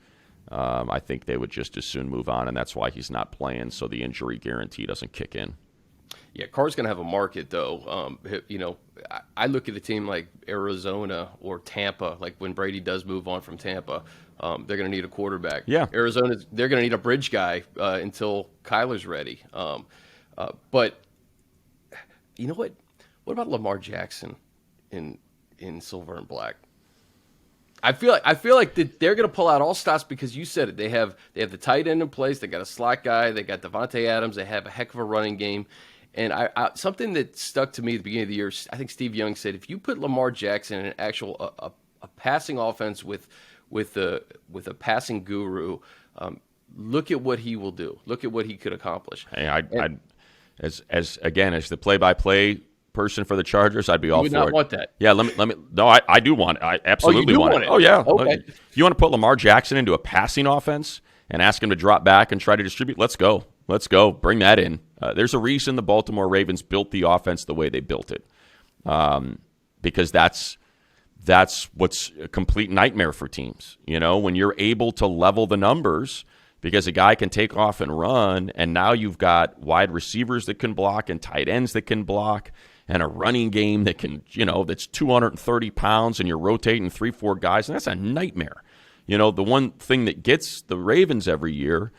I think they would just as soon move on, and that's why he's not playing, so the injury guarantee doesn't kick in. Yeah, Carr's going to have a market, though. I look at a team like Arizona or Tampa, like when Brady does move on from Tampa, they're going to need a quarterback. Yeah. Arizona, they're going to need a bridge guy until Kyler's ready. But you know what? What about Lamar Jackson in silver and black? I feel like they're going to pull out all stops because you said it. They have the tight end in place. They got a slot guy. They got Devontae Adams. They have a heck of a running game. And I something that stuck to me at the beginning of the year, I think Steve Young said, if you put Lamar Jackson in an actual a passing offense with a passing guru, look at what he will do. Look at what he could accomplish. Hey, as the play-by-play person for the Chargers, I'd be all for it. You would not want that. Yeah, let me. No, I do want it. I absolutely want it. Oh yeah. Okay. You want to put Lamar Jackson into a passing offense and ask him to drop back and try to distribute? Let's go. Bring that in. There's a reason the Baltimore Ravens built the offense the way they built it, because that's what's a complete nightmare for teams. When you're able to level the numbers, because a guy can take off and run, and now you've got wide receivers that can block and tight ends that can block, and a running game that can, that's 230 pounds, and you're rotating 3-4 guys, and that's a nightmare. The one thing that gets the Ravens every year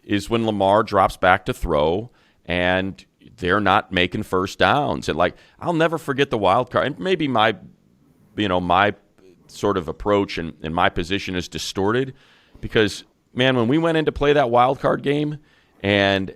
is when Lamar drops back to throw and they're not making first downs. And I'll never forget the wild card. And maybe my sort of approach and my position is distorted because, man, when we went in to play that wild card game, and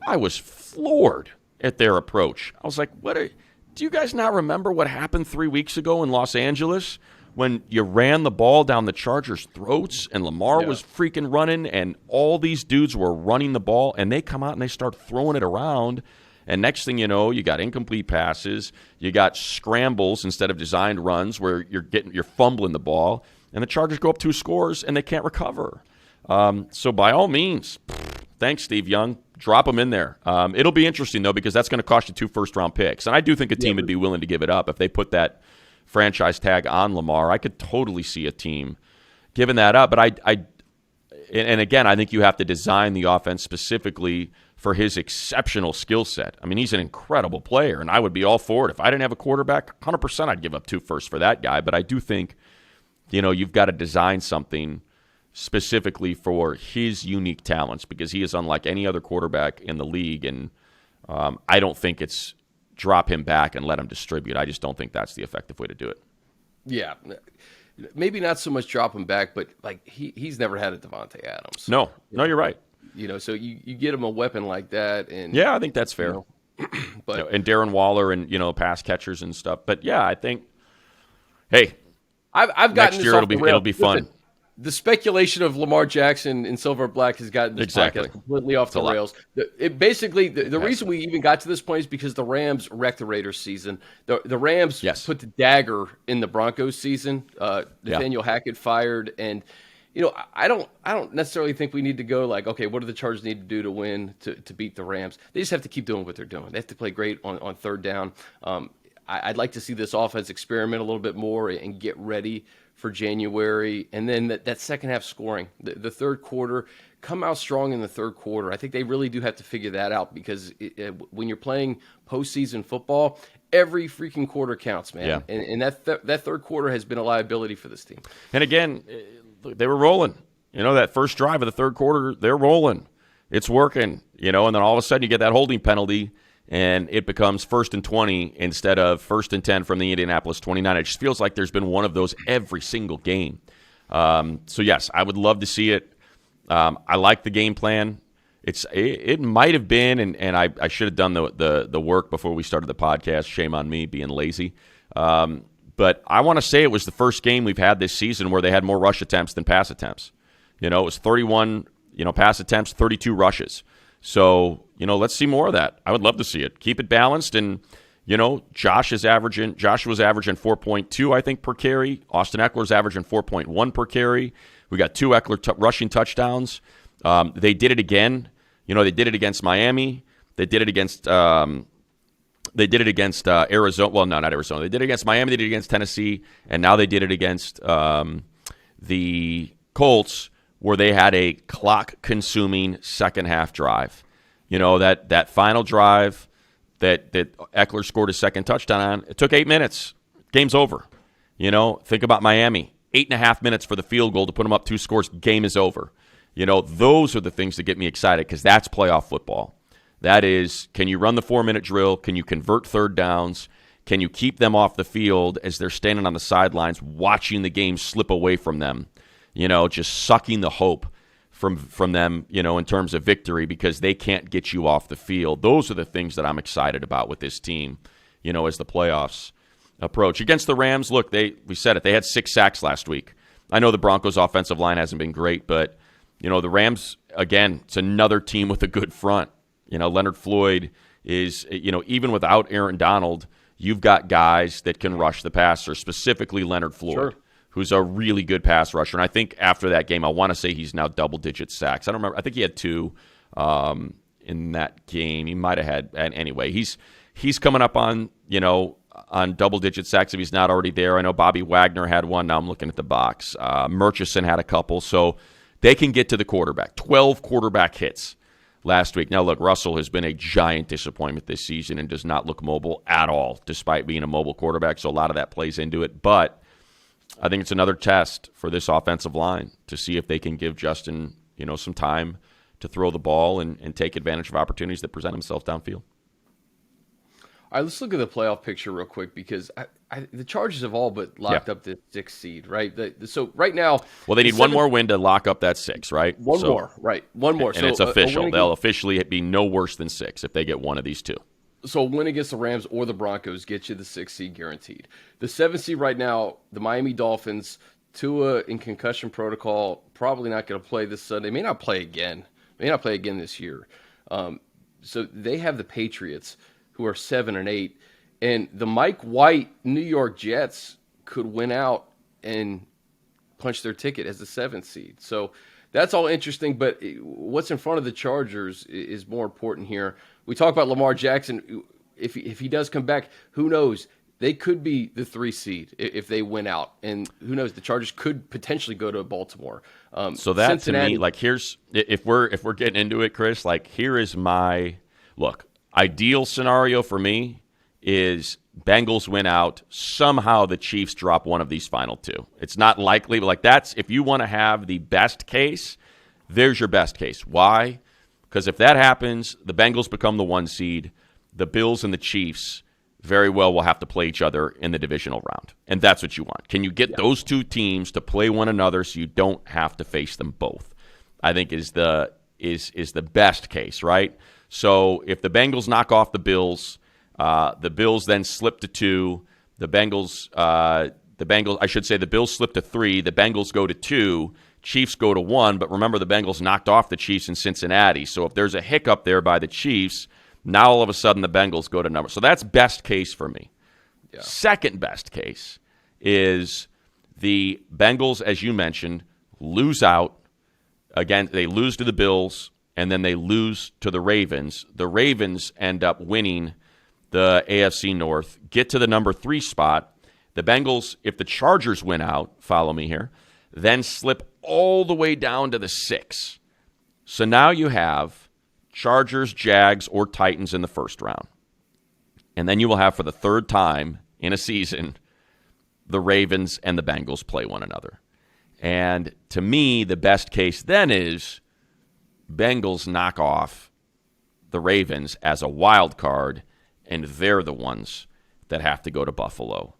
I was floored at their approach. I was like, do you guys not remember what happened 3 weeks ago in Los Angeles when you ran the ball down the Chargers' throats and Lamar was freaking running and all these dudes were running the ball, and they come out and they start throwing it around, And next thing you know, you got incomplete passes, you got scrambles instead of designed runs where you're fumbling the ball, and the Chargers go up 2 scores and they can't recover. So by all means, thanks, Steve Young. Drop them in there. It'll be interesting, though, because that's going to cost you 2 first-round picks. And I do think a team would be willing to give it up. If they put that franchise tag on Lamar, I could totally see a team giving that up. But and again, I think you have to design the offense specifically for his exceptional skill set. I mean, he's an incredible player, and I would be all for it. If I didn't have a quarterback, 100% I'd give up 2 firsts for that guy. But I do think, you've got to design something specifically for his unique talents because he is unlike any other quarterback in the league. And I don't think it's drop him back and let him distribute. I just don't think that's the effective way to do it. Yeah. Maybe not so much drop him back, but he's never had a Devontae Adams. No, you're right. So you get him a weapon like that. And yeah, I think that's fair. But and Darren Waller and, pass catchers and stuff. But yeah, I think, hey, I've gotten next year it'll be fun. Listen, the speculation of Lamar Jackson in silver and black has gotten this podcast completely off the rails. The reason we even got to this point is because the Rams wrecked the Raiders season. The Rams put the dagger in the Broncos season. Nathaniel Hackett fired, and I don't necessarily think we need to go like, okay, what do the Chargers need to do to win to beat the Rams? They just have to keep doing what they're doing. They have to play great on third down. I'd like to see this offense experiment a little bit more and get ready for January, and then that second half scoring, the third quarter, come out strong in the third quarter. I think they really do have to figure that out because when you're playing postseason football, every freaking quarter counts, man. Yeah. And that third quarter has been a liability for this team. And again, they were rolling. That first drive of the third quarter, they're rolling. It's working, and then all of a sudden you get that holding penalty, and it becomes 1st and 20 instead of 1st and 10 from the Indianapolis 29. It just feels like there's been one of those every single game. So, yes, I would love to see it. I like the game plan. It might have been, and I should have done the work before we started the podcast. Shame on me being lazy. But I want to say it was the first game we've had this season where they had more rush attempts than pass attempts. It was 31 pass attempts, 32 rushes. So, let's see more of that. I would love to see it. Keep it balanced. And, Josh was averaging 4.2, I think, per carry. Austin Eckler's averaging 4.1 per carry. We got 2 Eckler rushing touchdowns. They did it again. They did it against Miami. They did it against Arizona. Well, no, not Arizona. They did it against Miami. They did it against Tennessee. And now they did it against the Colts, where they had a clock-consuming second-half drive. That final drive that Eckler scored his second touchdown on, it took 8 minutes. Game's over. Think about Miami. 8.5 minutes for the field goal to put them up 2 scores. Game is over. Those are the things that get me excited because that's playoff football. That is, can you run the 4-minute drill? Can you convert third downs? Can you keep them off the field as they're standing on the sidelines watching the game slip away from them? Just sucking the hope from them, in terms of victory because they can't get you off the field. Those are the things that I'm excited about with this team, as the playoffs approach. Against the Rams, look, we said it. They had 6 sacks last week. I know the Broncos' offensive line hasn't been great, but, the Rams, again, it's another team with a good front. Leonard Floyd is, even without Aaron Donald, you've got guys that can rush the passer, specifically Leonard Floyd. Sure. Who's a really good pass rusher. And I think after that game, I want to say he's now double-digit sacks. I don't remember. I think he had 2 in that game. He might have had. And anyway, he's coming up on double-digit sacks if he's not already there. I know Bobby Wagner had one. Now I'm looking at the box. Murchison had a couple. So they can get to the quarterback. 12 quarterback hits last week. Now, look, Russell has been a giant disappointment this season and does not look mobile at all, despite being a mobile quarterback. So a lot of that plays into it. But I think it's another test for this offensive line to see if they can give Justin, some time to throw the ball and take advantage of opportunities that present themselves downfield. All right, let's look at the playoff picture real quick because the Chargers have all but locked up the 6th seed, right? So right now, well, they need one more win to lock up that 6, right? One more. And so, it's official. They'll officially be no worse than 6 if they get one of these 2. So a win against the Rams or the Broncos gets you the 6th seed guaranteed. The 7th seed right now, the Miami Dolphins, Tua in concussion protocol, probably not going to play this Sunday. May not play again this year. So they have the Patriots, who are 7-8, and the Mike White New York Jets could win out and punch their ticket as the 7th seed. So that's all interesting, but what's in front of the Chargers is more important here. We talk about Lamar Jackson. If he does come back, who knows? They could be the 3 seed if they win out, and who knows? The Chargers could potentially go to Baltimore. So that Cincinnati, to me, like, here's if we're getting into it, Chris. Like, here is my look. Ideal scenario for me is Bengals win out. Somehow the Chiefs drop one of these final 2. It's not likely, but like that's if you want to have the best case. There's your best case. Why? Because if that happens, the Bengals become the 1 seed. The Bills and the Chiefs very well will have to play each other in the divisional round. And that's what you want. Can you get those 2 teams to play one another so you don't have to face them both? I think is the best case, right? So if the Bengals knock off the Bills then slip to 2. The Bills slip to 3. The Bengals go to 2. Chiefs go to 1. But remember, the Bengals knocked off the Chiefs in Cincinnati. So if there's a hiccup there by the Chiefs, now all of a sudden the Bengals go to number. So that's best case for me. Yeah. Second best case is the Bengals, as you mentioned, lose out. Again, they lose to the Bills, and then they lose to the Ravens. The Ravens end up winning the AFC North, get to the number 3 spot. The Bengals, if the Chargers win out, follow me here, then slip all the way down to the 6. So now you have Chargers, Jags, or Titans in the first round. And then you will have, for the 3rd time in a season, the Ravens and the Bengals play one another. And to me, the best case then is Bengals knock off the Ravens as a wild card, and they're the ones that have to go to Buffalo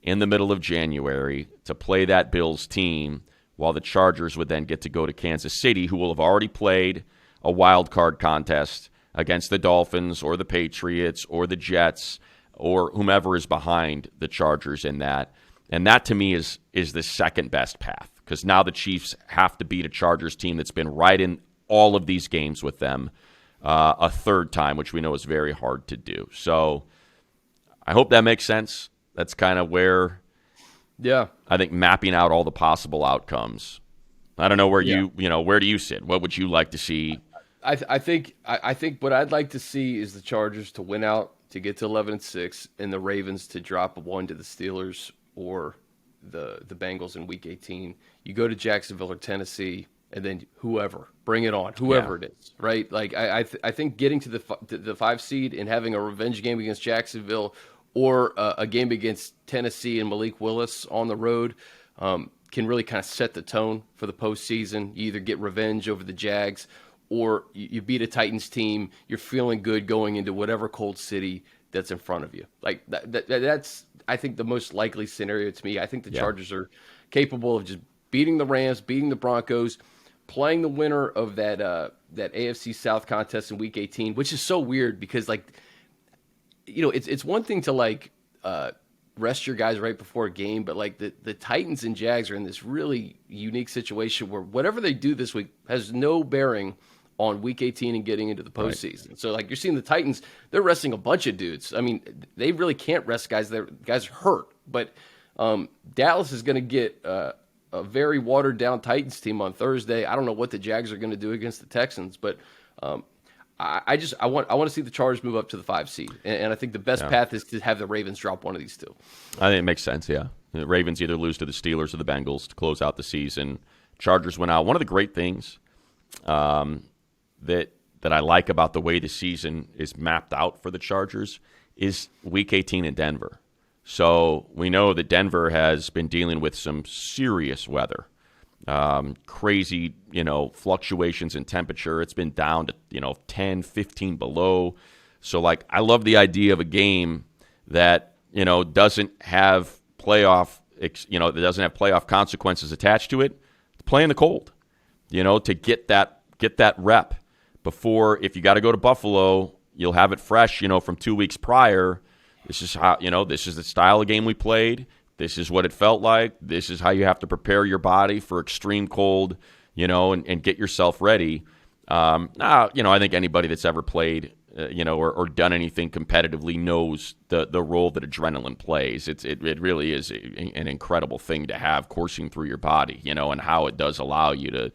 in the middle of January to play that Bills team, while the Chargers would then get to go to Kansas City, who will have already played a wild card contest against the Dolphins or the Patriots or the Jets or whomever is behind the Chargers in that. And that, to me, is the second best path, because now the Chiefs have to beat a Chargers team that's been right in all of these games with them a 3rd time, which we know is very hard to do. So I hope that makes sense. That's kind of where I think mapping out all the possible outcomes. I don't know where where do you sit? What would you like to see? I think what I'd like to see is the Chargers to win out, to get to 11-6, and the Ravens to drop 1 to the Steelers or the Bengals in Week 18. You go to Jacksonville or Tennessee, and then bring it on, whoever it is, right? Like I think getting to the 5 seed and having a revenge game against Jacksonville or a game against Tennessee and Malik Willis on the road can really kind of set the tone for the postseason. You either get revenge over the Jags, or you beat a Titans team. You're feeling good going into whatever cold city that's in front of you. Like that's, I think, the most likely scenario to me. I think the Chargers are capable of just beating the Rams, beating the Broncos, playing the winner of that AFC South contest in Week 18, which is so weird because, like, it's one thing to rest your guys right before a game, but like the Titans and Jags are in this really unique situation where whatever they do this week has no bearing on Week 18 and getting into the postseason. Right. So, like, you're seeing the Titans, they're resting a bunch of dudes. I mean, they really can't rest guys. Guys are hurt. But Dallas is going to get a very watered-down Titans team on Thursday. I don't know what the Jags are going to do against the Texans, but I want to see the Chargers move up to the 5 seed. And I think the best path is to have the Ravens drop one of these 2. I think it makes sense, yeah. The Ravens either lose to the Steelers or the Bengals to close out the season. Chargers went out. One of the great things that I like about the way the season is mapped out for the Chargers is Week 18 in Denver. So we know that Denver has been dealing with some serious weather, crazy, fluctuations in temperature. It's been down to, 10, 15 below. So, like, I love the idea of a game that, doesn't have playoff consequences attached to it. To play in the cold, to get that rep before, if you got to go to Buffalo, you'll have it fresh, from 2 weeks prior. This is how, this is the style of game we played. This is what it felt like. This is how you have to prepare your body for extreme cold, and get yourself ready. I think anybody that's ever played or done anything competitively knows the role that adrenaline plays. It really is an incredible thing to have coursing through your body, and how it does allow you to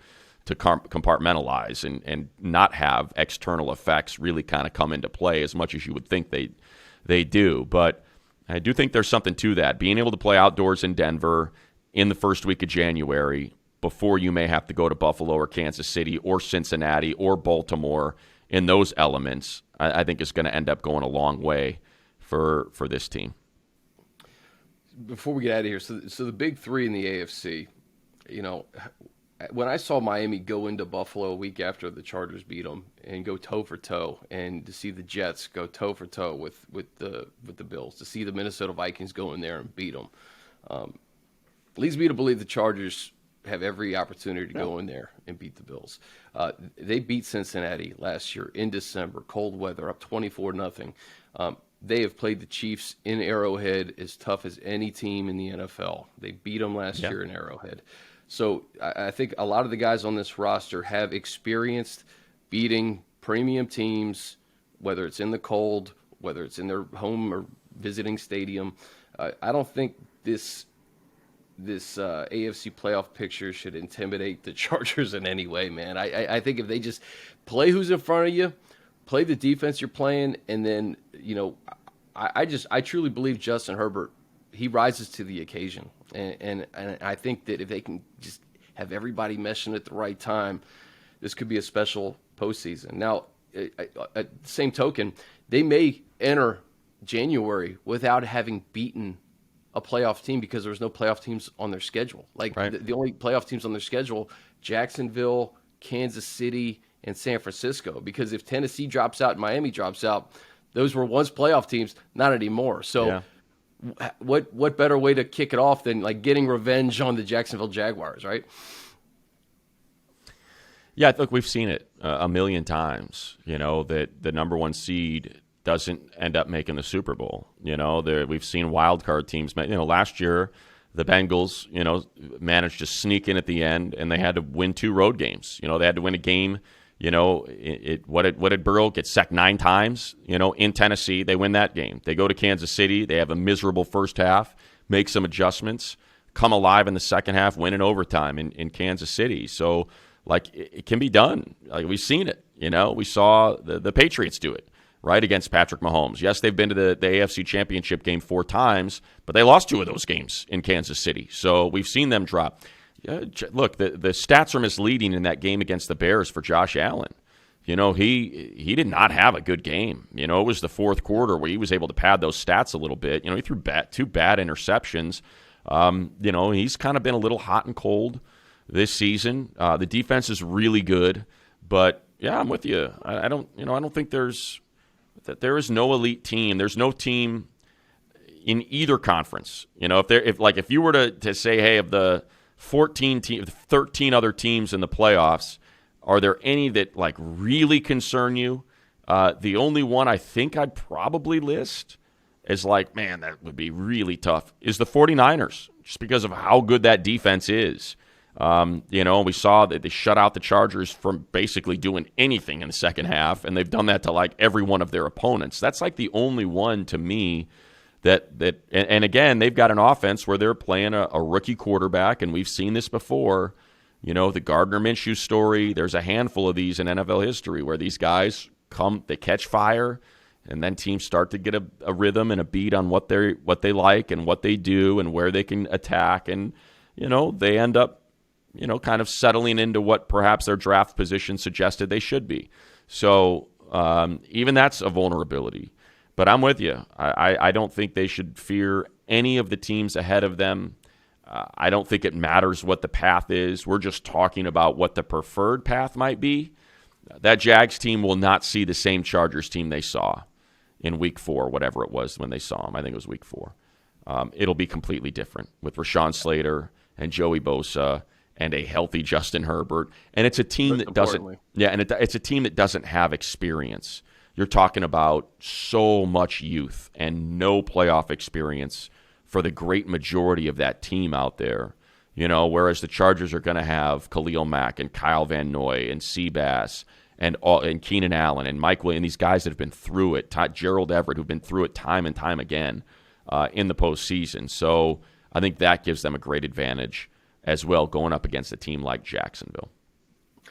compartmentalize and not have external effects really kind of come into play as much as you would think they do. But I do think there's something to that. Being able to play outdoors in Denver in the first week of January before you may have to go to Buffalo or Kansas City or Cincinnati or Baltimore in those elements, I think is going to end up going a long way for this team. Before we get out of here, so the big three in the AFC, when I saw Miami go into Buffalo a week after the Chargers beat them and go toe for toe, and to see the Jets go toe for toe with the Bills, to see the Minnesota Vikings go in there and beat them, leads me to believe the Chargers have every opportunity to go in there and beat the Bills. They beat Cincinnati last year in December, cold weather, up 24-0. They have played the Chiefs in Arrowhead as tough as any team in the NFL. They beat them last year in Arrowhead. So I think a lot of the guys on this roster have experienced beating premium teams, whether it's in the cold, whether it's in their home or visiting stadium. I don't think this AFC playoff picture should intimidate the Chargers in any way, man. I think if they just play who's in front of you, play the defense you're playing, and then, I truly believe Justin Herbert, he rises to the occasion. And I think that if they can just have everybody meshing at the right time, this could be a special postseason. Now, at the same token, they may enter January without having beaten a playoff team because there was no playoff teams on their schedule. The only playoff teams on their schedule, Jacksonville, Kansas City, and San Francisco. Because if Tennessee drops out and Miami drops out, those were once playoff teams, not anymore. So what better way to kick it off than getting revenge on the Jacksonville Jaguars, right? Yeah, look, we've seen it a million times, that the number one seed doesn't end up making the Super Bowl. We've seen wild card teams. Last year, the Bengals, managed to sneak in at the end, and they had to win 2 road games. They had to win a game. What did Burrow get sacked 9 times? In Tennessee, they win that game. They go to Kansas City. They have a miserable first half, make some adjustments, come alive in the second half, win in overtime in Kansas City. So, it can be done. We've seen it. We saw the Patriots do it, right, against Patrick Mahomes. Yes, they've been to the AFC Championship game 4 times, but they lost 2 of those games in Kansas City. So we've seen them drop. Look, the stats are misleading in that game against the Bears for Josh Allen. He did not have a good game. It was the fourth quarter where he was able to pad those stats a little bit. He threw 2 bad interceptions. He's kind of been a little hot and cold this season. The defense is really good, but yeah, I'm with you. I don't think there is no elite team. There's no team in either conference. If you were to say, hey, of the 13 other teams in the playoffs, are there any that really concern you? The only one I think I'd probably list is man, that would be really tough, is the 49ers, just because of how good that defense is. We saw that they shut out the Chargers from basically doing anything in the second half, and they've done that to every one of their opponents. That's the only one to me and again, they've got an offense where they're playing a rookie quarterback, and we've seen this before. The Gardner Minshew story, there's a handful of these in NFL history where these guys they catch fire, and then teams start to get a rhythm and a beat on what they like and what they do and where they can attack, and they end up kind of settling into what perhaps their draft position suggested they should be. So even that's a vulnerability. But I'm with you. I don't think they should fear any of the teams ahead of them. I don't think it matters what the path is. We're just talking about what the preferred path might be. That Jags team will not see the same Chargers team they saw in week 4, whatever it was when they saw them. I think it was week 4. It'll be completely different with Rashawn Slater and Joey Bosa and a healthy Justin Herbert. And it's a team that doesn't it's a team that doesn't have experience. You're talking about so much youth and no playoff experience for the great majority of that team out there. Whereas the Chargers are going to have Khalil Mack and Kyle Van Noy and Seabass and Keenan Allen and Mike Williams, and these guys that have been through it, Gerald Everett, who've been through it time and time again in the postseason. So I think that gives them a great advantage as well going up against a team like Jacksonville.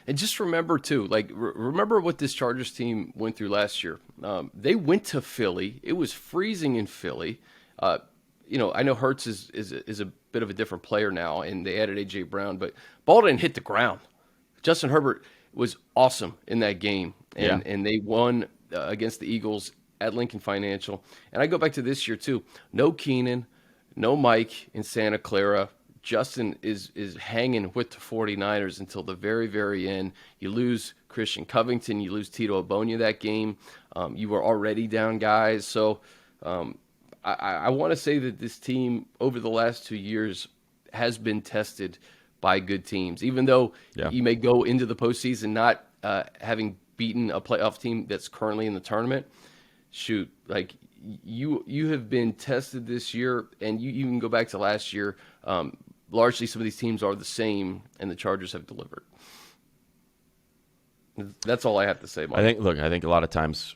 And just remember, too, remember what this Chargers team went through last year. They went to Philly. It was freezing in Philly. I know Hurts is a bit of a different player now, and they added A.J. Brown, but ball didn't hit the ground. Justin Herbert was awesome in that game, and they won against the Eagles at Lincoln Financial. And I go back to this year, too. No Keenan, no Mike in Santa Clara. Justin is hanging with the 49ers until the very, very end. You lose Christian Covington. You lose Tito Ogbonnia that game. You were already down guys. So I want to say that this team over the last 2 years has been tested by good teams. Even though you may go into the postseason not having beaten a playoff team that's currently in the tournament, shoot, like you have been tested this year, and you even go back to last year. Largely, some of these teams are the same, and the Chargers have delivered. That's all I have to say, Mike. I think a lot of times,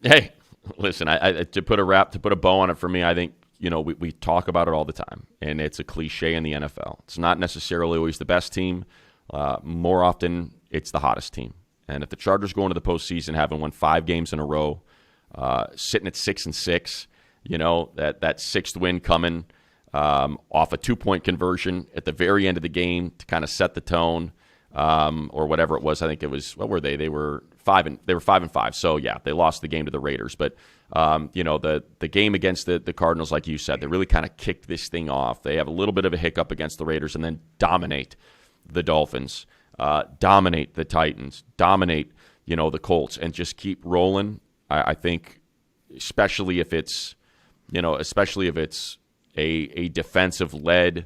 hey, listen, to put a bow on it for me, I think, we talk about it all the time, and it's a cliche in the NFL. It's not necessarily always the best team. More often, it's the hottest team. And if the Chargers go into the postseason having won 5 games in a row, sitting at 6-6, that sixth win coming off a 2-point conversion at the very end of the game to kind of set the tone, or whatever it was. I think it was, what were they? They were 5-5. So yeah, they lost the game to the Raiders. But the game against the Cardinals, like you said, they really kind of kicked this thing off. They have a little bit of a hiccup against the Raiders, and then dominate the Dolphins, dominate the Titans, dominate the Colts, and just keep rolling. I think, especially if it's a defensive led,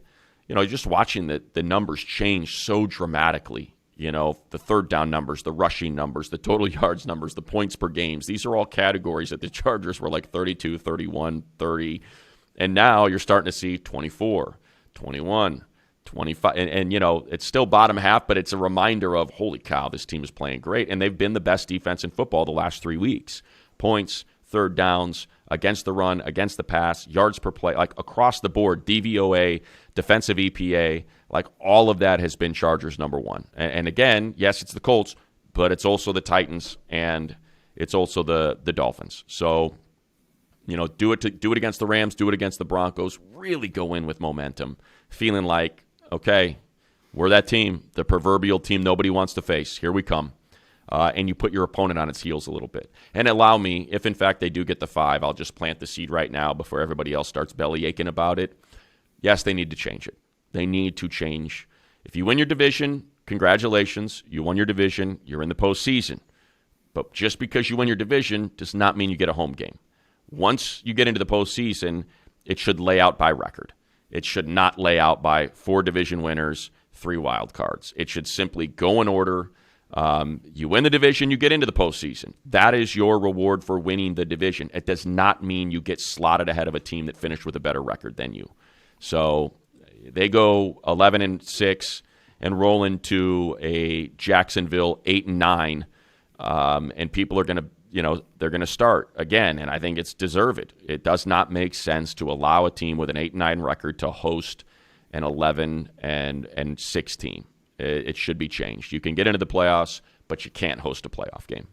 just watching the numbers change so dramatically. The third down numbers, the rushing numbers, the total yards numbers, the points per games. These are all categories that the Chargers were like 32, 31, 30. And now you're starting to see 24, 21, 25. And it's still bottom half, but it's a reminder of, holy cow, this team is playing great. And they've been the best defense in football the last 3 weeks. Points, third downs, against the run, against the pass, yards per play, like across the board, DVOA, defensive EPA, like all of that has been Chargers number one. And again, yes, it's the Colts, but it's also the Titans and it's also the Dolphins. So, do it against the Rams, do it against the Broncos, really go in with momentum, feeling like, okay, we're that team, the proverbial team nobody wants to face. Here we come. And you put your opponent on its heels a little bit. And allow me, if in fact they do get the 5, I'll just plant the seed right now before everybody else starts belly aching about it. Yes, they need to change it. They need to change. If you win your division, congratulations. You won your division. You're in the postseason. But just because you win your division does not mean you get a home game. Once you get into the postseason, it should lay out by record. It should not lay out by 4 division winners, 3 wild cards. It should simply go in order. You win the division, you get into the postseason. That is your reward for winning the division. It does not mean you get slotted ahead of a team that finished with a better record than you. So they go 11-6 and roll into a Jacksonville 8-9, and people are going to, they're going to start again. And I think it's deserved. It does not make sense to allow a team with an 8-9 record to host an 11-6 team. It should be changed. You can get into the playoffs, but you can't host a playoff game.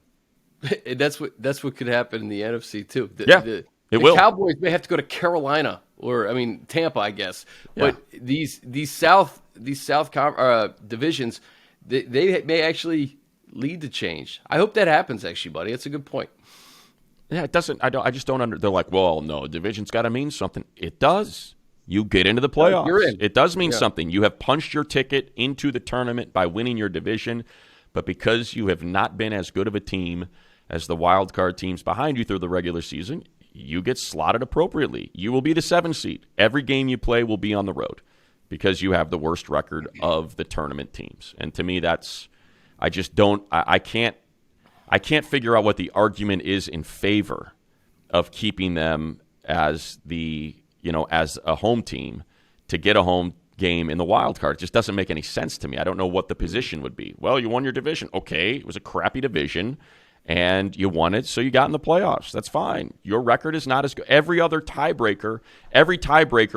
That's what could happen in the NFC too. It will. The Cowboys may have to go to Carolina or Tampa, I guess. Yeah. But these South divisions, they may actually lead to change. I hope that happens. Actually, buddy, that's a good point. Yeah, it doesn't. I just don't. They're like, well, no, division's got to mean something. It does. You get into the playoffs. You're in. It does mean something. You have punched your ticket into the tournament by winning your division, but because you have not been as good of a team as the wild card teams behind you through the regular season, you get slotted appropriately. You will be the 7th seed. Every game you play will be on the road because you have the worst record of the tournament teams. And to me, I can't figure out what the argument is in favor of keeping them as as a home team to get a home game in the wild card. It just doesn't make any sense to me. I don't know what the position would be. Well, you won your division. Okay, it was a crappy division, and you won it, so you got in the playoffs. That's fine. Your record is not as good. Every tiebreaker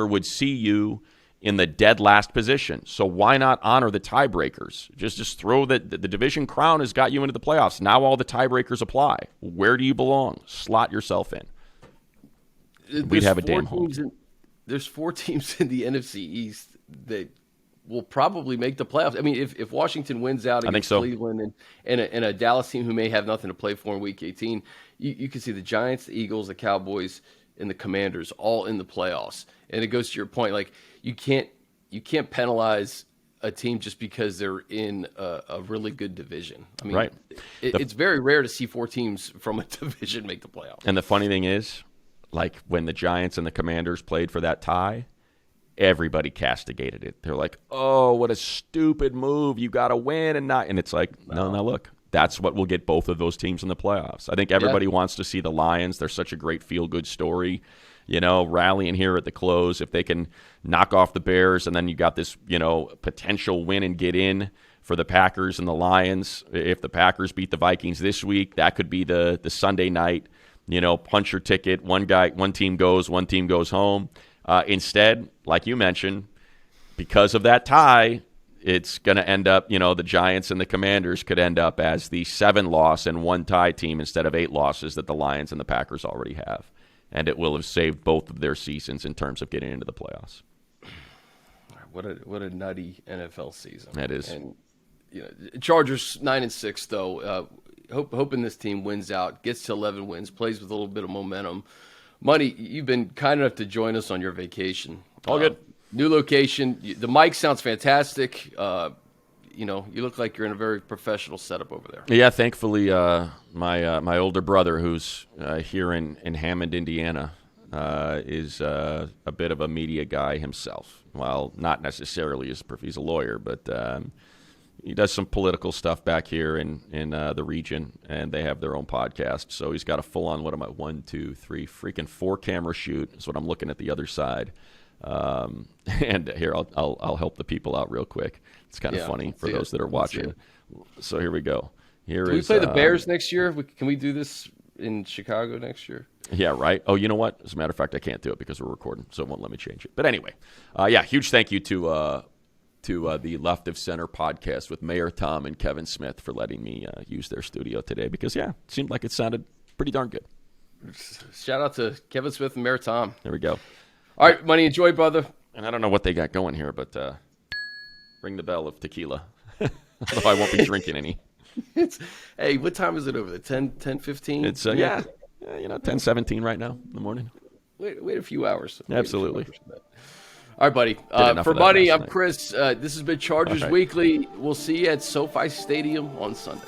would see you in the dead last position. So why not honor the tiebreakers? Just throw the division crown has got you into the playoffs. Now all the tiebreakers apply. Where do you belong? Slot yourself in. We'd have a damn home. There's 4 teams in the NFC East that will probably make the playoffs. I mean, if Washington wins out against Cleveland and a Dallas team who may have nothing to play for in Week 18, you can see the Giants, the Eagles, the Cowboys, and the Commanders all in the playoffs. And it goes to your point, like you can't penalize a team just because they're in a really good division. I mean, right. It's very rare to see 4 teams from a division make the playoffs. And the funny thing is, like when the Giants and the Commanders played for that tie, everybody castigated it. They're like, "Oh, what a stupid move! You got to win and not." And it's like, no, look, that's what will get both of those teams in the playoffs. I think everybody wants to see the Lions. They're such a great feel-good story, rallying here at the close. If they can knock off the Bears, and then you got this, potential win and get in for the Packers and the Lions. If the Packers beat the Vikings this week, that could be the Sunday night. Punch your ticket. One team goes, one team goes home. Instead, like you mentioned, because of that tie, it's going to end up, the Giants and the Commanders could end up as the 7-loss and 1-tie team instead of 8 losses that the Lions and the Packers already have. And it will have saved both of their seasons in terms of getting into the playoffs. What a nutty NFL season. That is. And Chargers 9-6 though. Hoping this team wins out, gets to 11 wins, plays with a little bit of momentum. Money, you've been kind enough to join us on your vacation. All good. New location. The mic sounds fantastic. You look like you're in a very professional setup over there. Yeah, thankfully, my older brother, who's here in Hammond, Indiana, is a bit of a media guy himself. Well, not necessarily he's a lawyer, but he does some political stuff back here in the region, and they have their own podcast. So he's got a full-on, 4 camera shoot is what I'm looking at the other side. And here, I'll help the people out real quick. It's kind of funny for those that are watching. So here we go. Can we play the Bears next year? Can we do this in Chicago next year? Yeah, right. Oh, you know what? As a matter of fact, I can't do it because we're recording, so it won't let me change it. But anyway, huge thank you to the Left of Center podcast with Mayor Tom and Kevin Smith for letting me use their studio today because, it seemed like it sounded pretty darn good. Shout out to Kevin Smith and Mayor Tom. There we go. All right, Money, enjoy, brother. And I don't know what they got going here, but ring the bell of tequila. Although I won't be drinking any. Hey, what time is it over there? 10:15? It's 10:17 right now in the morning. Wait a few hours. Absolutely. All right, buddy. For Money, I'm Chris. This has been Chargers Weekly. We'll see you at SoFi Stadium on Sunday.